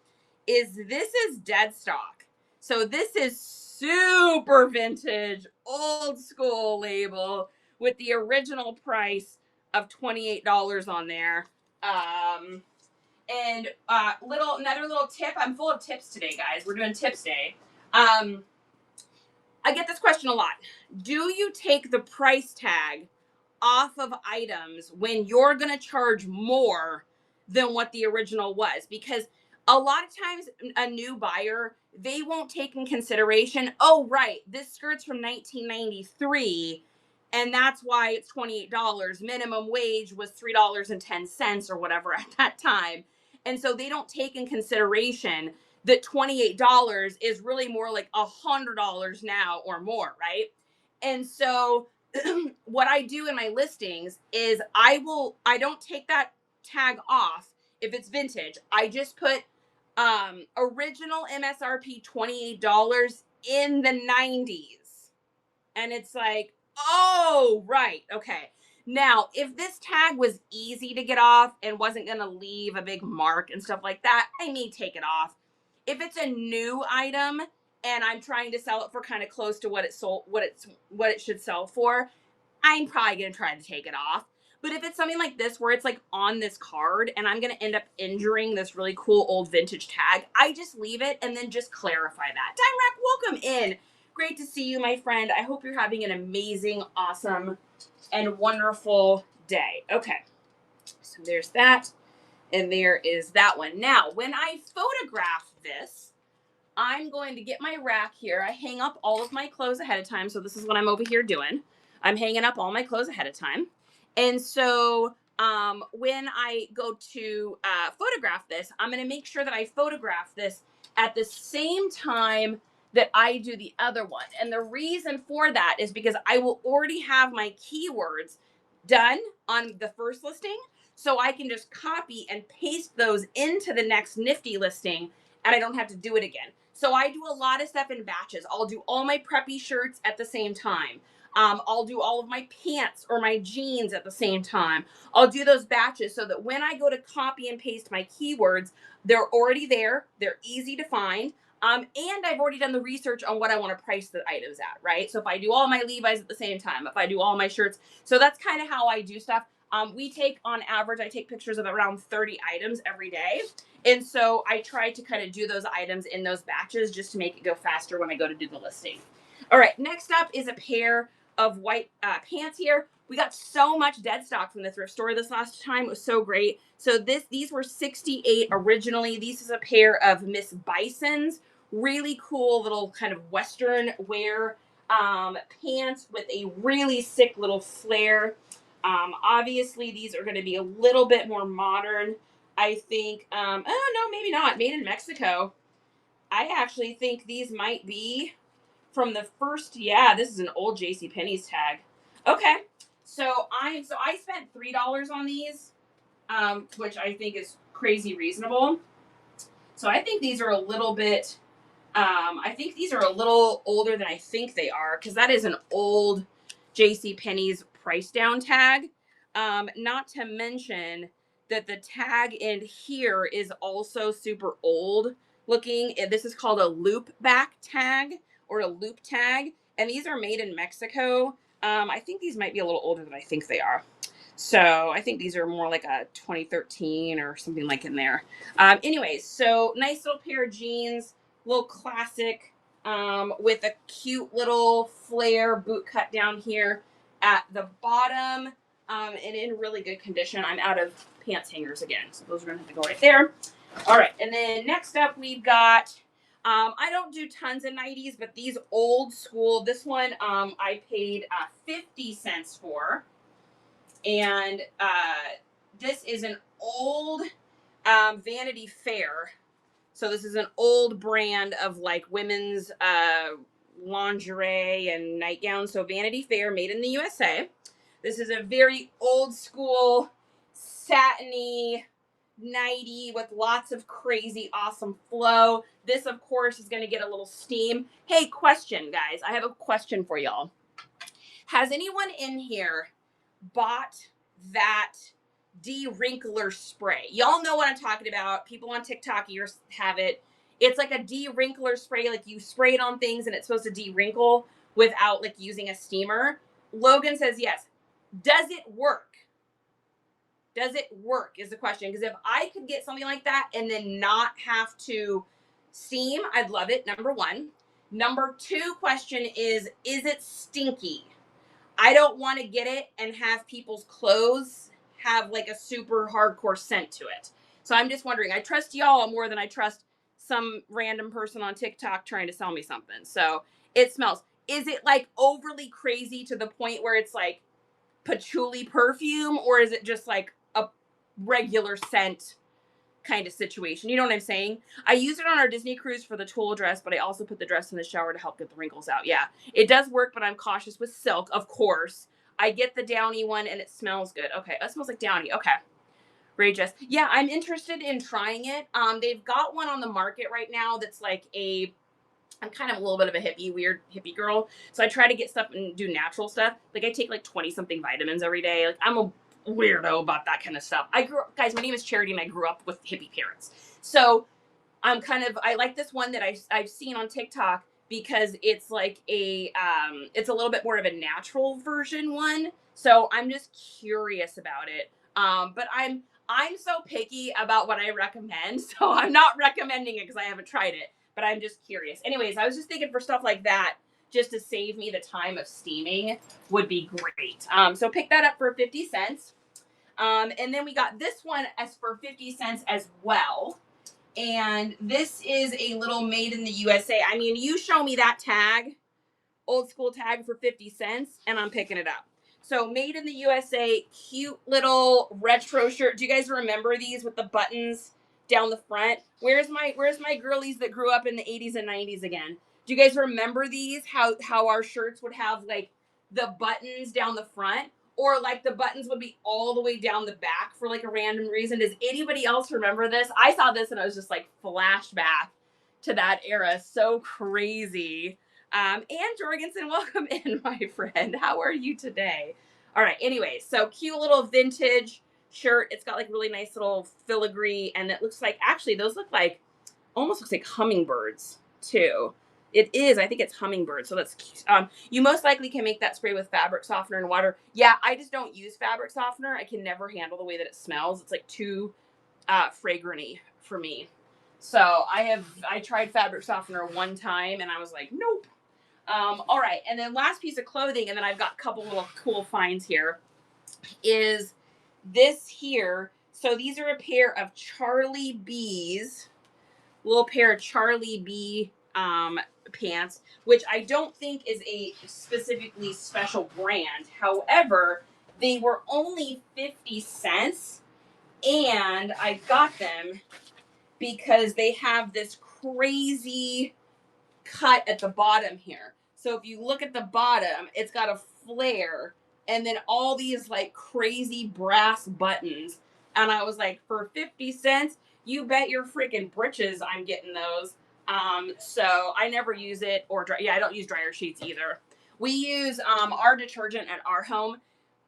is this is dead stock. So this is super vintage, old school label with the original price of $28 on there. And another little tip. I'm full of tips today, guys. We're doing tips day. I get this question a lot. Do you take the price tag off of items when you're going to charge more than what the original was? Because a lot of times a new buyer, they won't take in consideration, oh, right, this skirt's from 1993 and that's why it's $28. Minimum wage was $3.10 or whatever at that time. And so they don't take in consideration that $28 is really more like $100 now or more, right? And so what I do in my listings is I don't take that tag off if it's vintage. I just put original MSRP $28 in the 90s. And it's like, oh, right. Okay. Now, if this tag was easy to get off and wasn't going to leave a big mark and stuff like that, I may take it off. If it's a new item and I'm trying to sell it for kind of close to what it should sell for, I'm probably going to try to take it off. But if it's something like this where it's like on this card and I'm going to end up injuring this really cool old vintage tag, I just leave it and then just clarify that. Time Rack, welcome in. Great to see you, my friend. I hope you're having an amazing, awesome, and wonderful day. Okay, so there's that, and there is that one. Now, when I photograph this, I'm going to get my rack here. I hang up all of my clothes ahead of time, so this is what I'm over here doing. I'm hanging up all my clothes ahead of time. And so when I go to photograph this, I'm going to make sure that I photograph this at the same time that I do the other one. And the reason for that is because I will already have my keywords done on the first listing. So I can just copy and paste those into the next nifty listing and I don't have to do it again. So I do a lot of stuff in batches. I'll do all my preppy shirts at the same time. I'll do all of my pants or my jeans at the same time. I'll do those batches so that when I go to copy and paste my keywords, they're already there. They're easy to find. And I've already done the research on what I want to price the items at, right? So if I do all my Levi's at the same time, if I do all my shirts, so that's kind of how I do stuff. We take, on average, I take pictures of around 30 items every day. And so I try to kind of do those items in those batches just to make it go faster when I go to do the listing. All right, next up is a pair of white pants here. We got so much dead stock from the thrift store this last time. It was so great. So these were $68 originally. This is a pair of Miss Bison's. Really cool little kind of Western wear pants with a really sick little flare. Obviously, these are going to be a little bit more modern. I think, oh no, maybe not. Made in Mexico. I actually think these might be from the first, yeah, this is an old JCPenney's tag. Okay, so I spent $3 on these, which I think is crazy reasonable. So I think these are a little bit, I think these are a little older than I think they are, because that is an old JCPenney's price down tag. Not to mention that the tag in here is also super old looking. This is called a loop back tag or a loop tag, and these are made in Mexico. I think these might be a little older than I think they are. So I think these are more like a 2013 or something like in there. Anyways, so nice little pair of jeans, little classic with a cute little flare boot cut down here at the bottom, and in really good condition. I'm out of pants hangers again, so those are going to have to go right there. All right, and then next up we've got, I don't do tons of 90s, but these old school, this one I paid 50 cents for, and this is an old Vanity Fair. So this is an old brand of like women's lingerie and nightgowns. So Vanity Fair, made in the USA. This is a very old school, satiny nightie with lots of crazy, awesome flow. This, of course, is going to get a little steam. Hey, question, guys. I have a question for y'all. Has anyone in here bought that de-wrinkler spray? Y'all know what I'm talking about. People on TikTok have it. It's like a de-wrinkler spray. Like you spray it on things and it's supposed to de-wrinkle without like using a steamer. Logan says yes. Does it work? Does it work is the question. Because if I could get something like that and then not have to steam, I'd love it. Number one. Number two question is it stinky? I don't want to get it and have people's clothes have like a super hardcore scent to it. So I'm just wondering, I trust y'all more than I trust some random person on TikTok trying to sell me something. So it smells. Is it like overly crazy to the point where it's like patchouli perfume, or is it just like a regular scent kind of situation? You know what I'm saying? I used it on our Disney cruise for the tulle dress, but I also put the dress in the shower to help get the wrinkles out. Yeah, it does work, but I'm cautious with silk, of course. I get the Downy one and it smells good. Okay, it smells like Downy. Okay. Rageous. Yeah, I'm interested in trying it. They've got one on the market right now that's like I'm kind of a little bit of a weird hippie girl. So I try to get stuff and do natural stuff. Like I take like 20 something vitamins every day. Like I'm a weirdo about that kind of stuff. Guys, my name is Charity and I grew up with hippie parents. So I like this one that I've seen on TikTok because it's like it's a little bit more of a natural version one. So I'm just curious about it. But I'm so picky about what I recommend. So I'm not recommending it because I haven't tried it, but I'm just curious. Anyways, I was just thinking for stuff like that, just to save me the time of steaming would be great. So pick that up for 50 cents. And then we got this one as for 50 cents as well. And this is a little made in the USA. I mean, you show me that tag, old school tag for 50 cents, and I'm picking it up. So made in the USA, cute little retro shirt. Do you guys remember these with the buttons down the front? Where's my girlies that grew up in the 80s and 90s again? Do you guys remember these? How our shirts would have like the buttons down the front? Or like the buttons would be all the way down the back for like a random reason. Does anybody else remember this? I saw this and I was just like flashback to that era. So crazy. Ann Jorgensen, welcome in, my friend. How are you today? All right. Anyway, so cute little vintage shirt. It's got like really nice little filigree, and it looks like, actually those look like, almost looks like hummingbirds too. It is. I think it's hummingbird. So that's cute. You most likely can make that spray with fabric softener and water. Yeah, I just don't use fabric softener. I can never handle the way that it smells. It's like too fragranty for me. So I tried fabric softener one time and I was like, nope. All right. And then last piece of clothing, and then I've got a couple little cool finds here, is this here. So these are a pair of Charlie B's, little pair of Charlie B pants, which I don't think is a specifically special brand. However, they were only 50 cents, and I got them because they have this crazy cut at the bottom here. So if you look at the bottom, it's got a flare and then all these like crazy brass buttons. And I was like, for 50 cents, you bet your freaking britches I'm getting those. So I never use it I don't use dryer sheets either. We use our detergent at our home.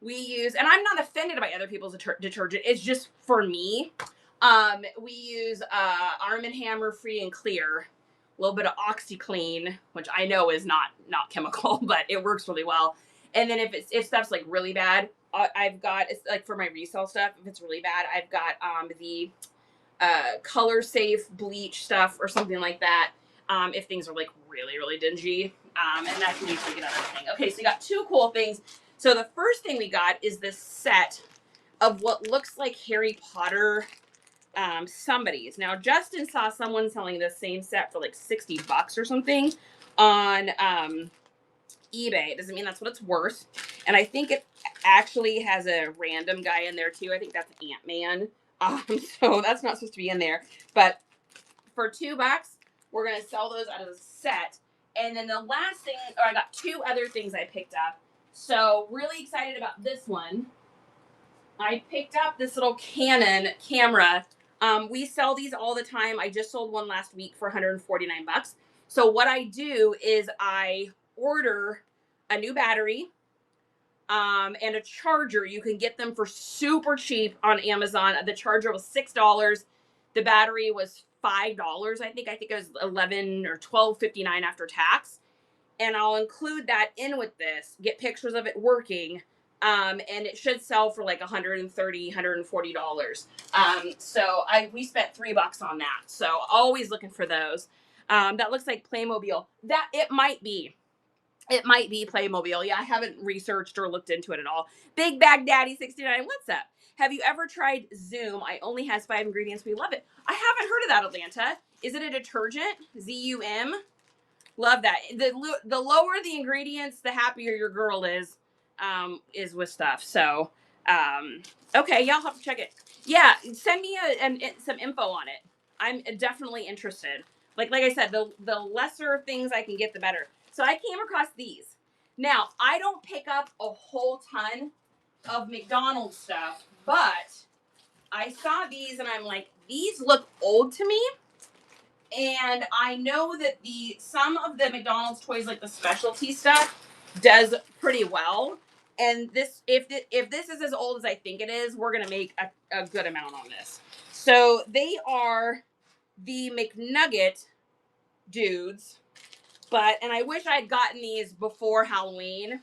And I'm not offended by other people's detergent. It's just for me. We use Arm & Hammer Free and Clear, a little bit of OxyClean, which I know is not chemical, but it works really well. And then if stuff's like really bad, it's like for my resale stuff, if it's really bad, I've got the Color Safe bleach stuff or something like that. if things are like really, really dingy. And that can usually get another thing. Okay, so you got two cool things. So the first thing we got is this set of what looks like Harry Potter somebody's. Now, Justin saw someone selling the same set for like $60 or something on eBay. It doesn't mean that's what it's worth. And I think it actually has a random guy in there too. I think that's Ant-Man. So that's not supposed to be in there. But for $2, we're going to sell those out of the set. And then the last thing, I got two other things I picked up. So really excited about this one. I picked up this little Canon camera. We sell these all the time. I just sold one last week for $149. So what I do is I order a new battery and a charger. You can get them for super cheap on Amazon. The charger was $6. The battery was $5. I think it was $11 or $12.59 after tax. And I'll include that in with this, get pictures of it working. And it should sell for like $130, $140. So we spent $3 on that. So always looking for those. That looks like Playmobil. That it might be Playmobil. Yeah, I haven't researched or looked into it at all. Big Bag Daddy 69. What's up? Have you ever tried Zoom? I only has 5 ingredients. We love it. I haven't heard of that, Atlanta. Is it a detergent? ZUM? Love that. The lower the ingredients, the happier your girl is with stuff. So, okay, y'all have to check it. Yeah, send me some info on it. I'm definitely interested. Like I said, the lesser things I can get, the better. So I came across these. Now, I don't pick up a whole ton of McDonald's stuff, but I saw these and I'm like, these look old to me. And I know that some of the McDonald's toys, like the specialty stuff, does pretty well. And this, if this is as old as I think it is, we're gonna make a good amount on this. So they are the McNugget dudes, and I wish I'd gotten these before Halloween.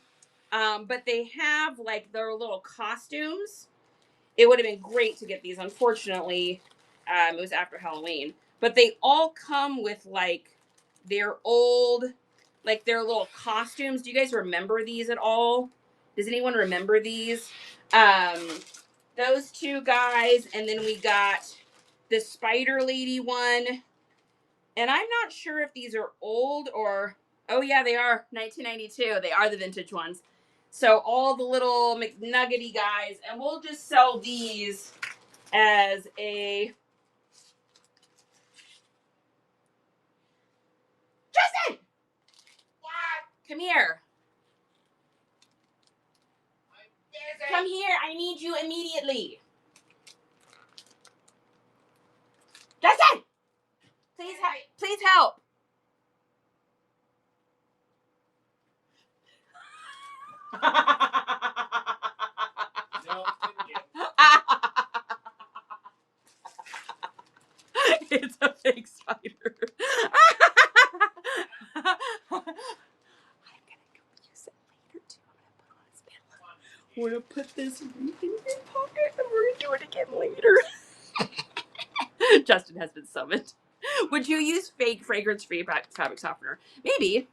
But they have like their little costumes. It would have been great to get these. Unfortunately, it was after Halloween. But they all come with like their old, like their little costumes. Do you guys remember these at all? Does anyone remember these? Those two guys, and then we got the Spider Lady one. And I'm not sure if these are old or, oh yeah, they are 1992. They are the vintage ones. So all the little McNuggety guys, and we'll just sell these as a... Justin! What? Come here. Come here. I need you immediately. Justin! Please help. It's a fake spider. I'm gonna go use it later too. I'm gonna put this in your pocket and we're gonna do it again later. Justin has been summoned. Would you use fake fragrance-free fabric softener? Maybe.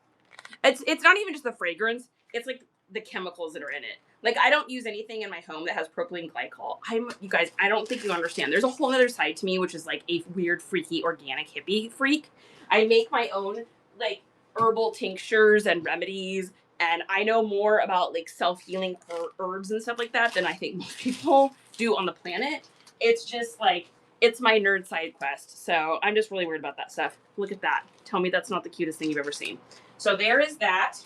It's not even just the fragrance. It's like the chemicals that are in it. Like, I don't use anything in my home that has propylene glycol. You guys, I don't think you understand. There's a whole other side to me, which is like a weird, freaky, organic hippie freak. I make my own, like, herbal tinctures and remedies, and I know more about, like, self-healing herbs and stuff like that than I think most people do on the planet. It's just, like, it's my nerd side quest. So I'm just really worried about that stuff. Look at that. Tell me that's not the cutest thing you've ever seen. So there is that.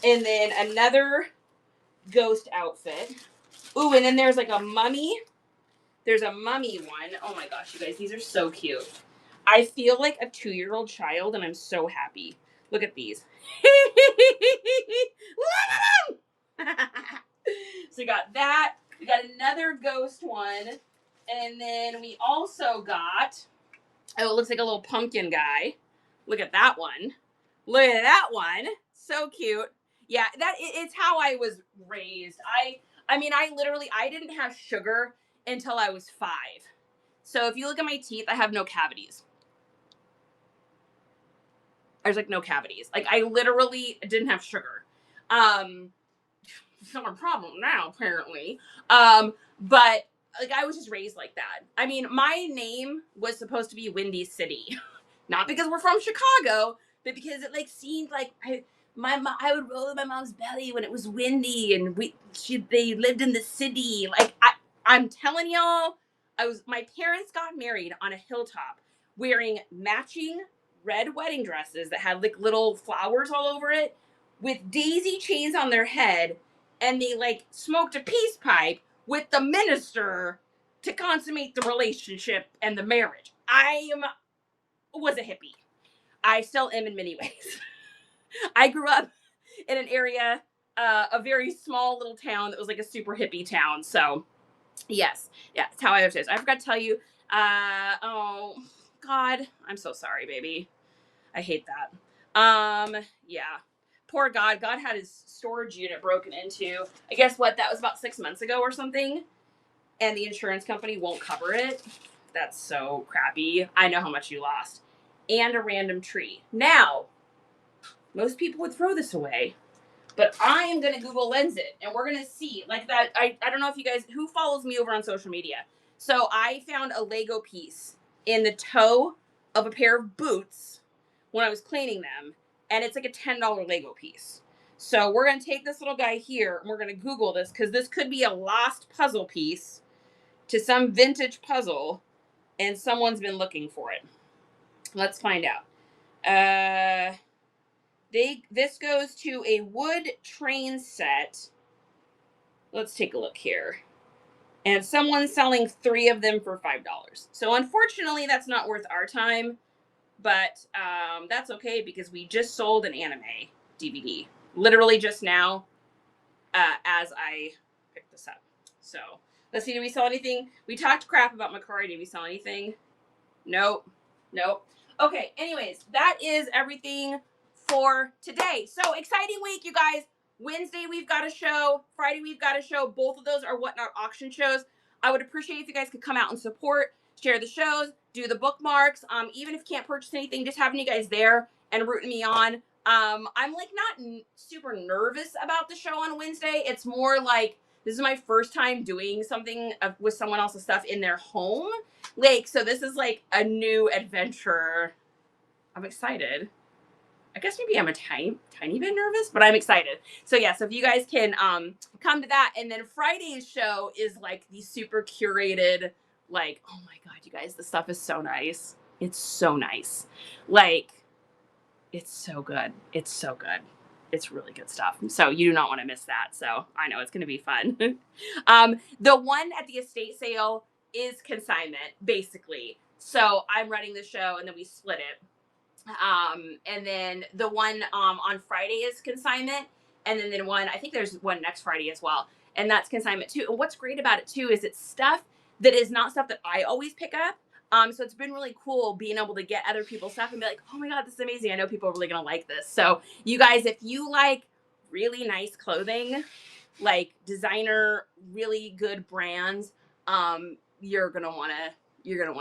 And then another ghost outfit. Ooh, and then there's like a mummy. There's a mummy one. Oh my gosh, you guys, these are so cute. I feel like a 2-year-old child and I'm so happy. Look at these. Look at them! So we got that. We got another ghost one. And then we also got, oh, it looks like a little pumpkin guy. Look at that one. Look at that one. So cute. Yeah, it's how I was raised. I mean, I didn't have sugar until I was 5. So if you look at my teeth, I have no cavities. There's like no cavities. Like I literally didn't have sugar. It's not a problem now, apparently. But like I was just raised like that. I mean, my name was supposed to be Windy City, not because we're from Chicago, but because it like seemed like I would roll in my mom's belly when it was windy, and they lived in the city. Like I'm telling y'all, my parents got married on a hilltop, wearing matching red wedding dresses that had like little flowers all over it, with daisy chains on their head, and they like smoked a peace pipe with the minister to consummate the relationship and the marriage. Was a hippie. I still am in many ways. I grew up in an area, a very small little town that was like a super hippie town. So yes, yeah, that's how I was raised. I forgot to tell you. Oh God, I'm so sorry, baby. I hate that. Yeah. Poor God. God had his storage unit broken into. I guess what? That was about 6 months ago or something. And the insurance company won't cover it. That's so crappy. I know how much you lost. And a random tree. Now, most people would throw this away, but I am going to Google Lens it, and we're going to see. Like that, I don't know if you guys, who follows me over on social media. So I found a Lego piece in the toe of a pair of boots when I was cleaning them, and it's like a $10 Lego piece. So we're going to take this little guy here, and we're going to Google this, because this could be a lost puzzle piece to some vintage puzzle, and someone's been looking for it. Let's find out. This goes to a wood train set. Let's take a look here. And someone's selling 3 of them for $5. So unfortunately, that's not worth our time, but that's okay, because we just sold an anime DVD literally just now, as I picked this up. So let's see, did we sell anything? We talked crap about Macari. Did we sell anything? Nope. Okay, anyways, that is everything for today. So exciting week, you guys. Wednesday we've got a show. Friday we've got a show. Both of those are Whatnot auction shows. I would appreciate if you guys could come out and support, share the shows, do the bookmarks. Even if you can't purchase anything, just having you guys there and rooting me on. I'm like not super nervous about the show on Wednesday. It's more like this is my first time doing something with someone else's stuff in their home. Like, so this is like a new adventure. I'm excited. I guess maybe I'm a tiny bit nervous, but I'm excited. So yeah, so if you guys can come to that. And then Friday's show is like the super curated, like, oh my God, you guys, the stuff is so nice. It's so nice. Like, it's so good. It's so good. It's really good stuff. So you do not want to miss that. So I know it's going to be fun. The one at the estate sale is consignment, basically. So I'm running the show, and then we split it. And then the one on Friday is consignment, and then the one, I think there's one next Friday as well, and that's consignment too. And what's great about it too is it's stuff that is not stuff that I always pick up. So it's been really cool being able to get other people's stuff and be like, oh my God, this is amazing. I know people are really gonna like this. So you guys, if you like really nice clothing, like designer, really good brands, you're gonna want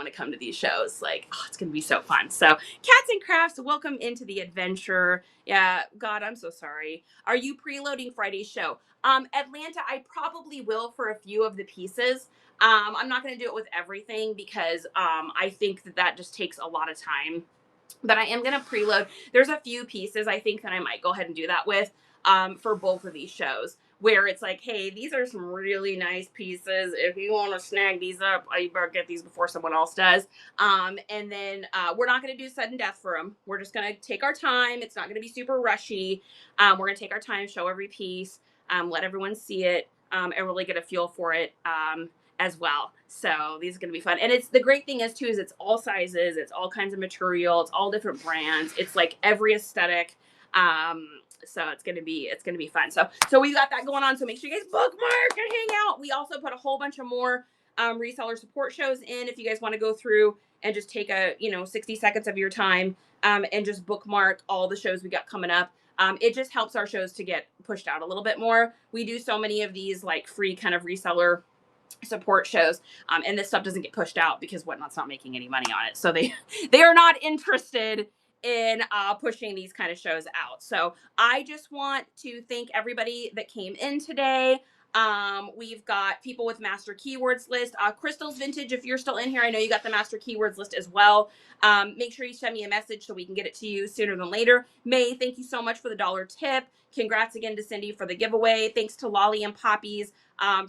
to come to these shows. Like, oh, it's gonna be so fun. So Cats and Crafts, welcome into the adventure. Yeah, God, I'm so sorry. Are you preloading Friday's show? Atlanta, I probably will for a few of the pieces. I'm not gonna do it with everything, because I think that just takes a lot of time. But I am gonna preload. There's a few pieces I think that I might go ahead and do that with for both of these shows, where it's like, hey, these are some really nice pieces. If you want to snag these up, you better get these before someone else does. And then we're not going to do sudden death for them. We're just going to take our time. It's not going to be super rushy. We're going to take our time, show every piece, let everyone see it, and really get a feel for it as well. So these are going to be fun. And it's the great thing is too, is it's all sizes, it's all kinds of material, it's all different brands. It's like every aesthetic. So it's gonna be fun. So we got that going on. So make sure you guys bookmark and hang out. We also put a whole bunch of more reseller support shows in. If you guys want to go through and just take 60 seconds of your time and just bookmark all the shows we got coming up. It just helps our shows to get pushed out a little bit more. We do so many of these like free kind of reseller support shows, and this stuff doesn't get pushed out because Whatnot's not making any money on it. So they are not interested in pushing these kind of shows out. So I just want to thank everybody that came in today. We've got people with master keywords list. Crystal's Vintage, if you're still in here, I know you got the master keywords list as well. Make sure you send me a message so we can get it to you sooner than later. May, thank you so much for the $1 tip. Congrats again to Cindy for the giveaway. Thanks to Lolly and Poppies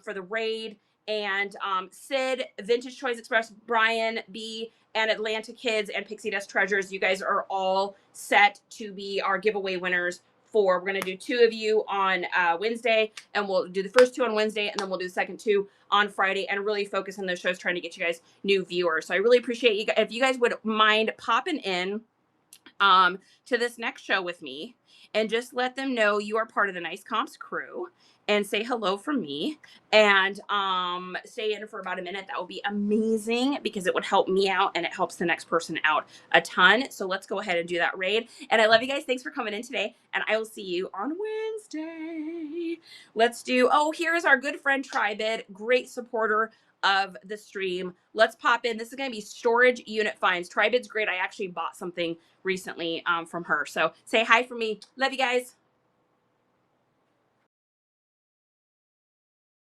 for the raid. And Sid, Vintage Toys Express, Brian B, and Atlanta Kids and Pixie Dust Treasures. You guys are all set to be our giveaway winners for, we're going to do 2 of you on Wednesday, and we'll do the first 2 on Wednesday, and then we'll do the second 2 on Friday, and really focus on those shows trying to get you guys new viewers. So I really appreciate you. If you guys would mind popping in to this next show with me and just let them know you are part of the Nice Comps crew and say hello from me and stay in for about a minute. That would be amazing because it would help me out and it helps the next person out a ton. So let's go ahead and do that raid. And I love you guys. Thanks for coming in today. And I will see you on Wednesday. Let's do, oh, here's our good friend Tribid, great supporter of the stream. Let's pop in. This is going to be storage unit finds. Tribid's great. I actually bought something recently from her. So say hi for me. Love you guys.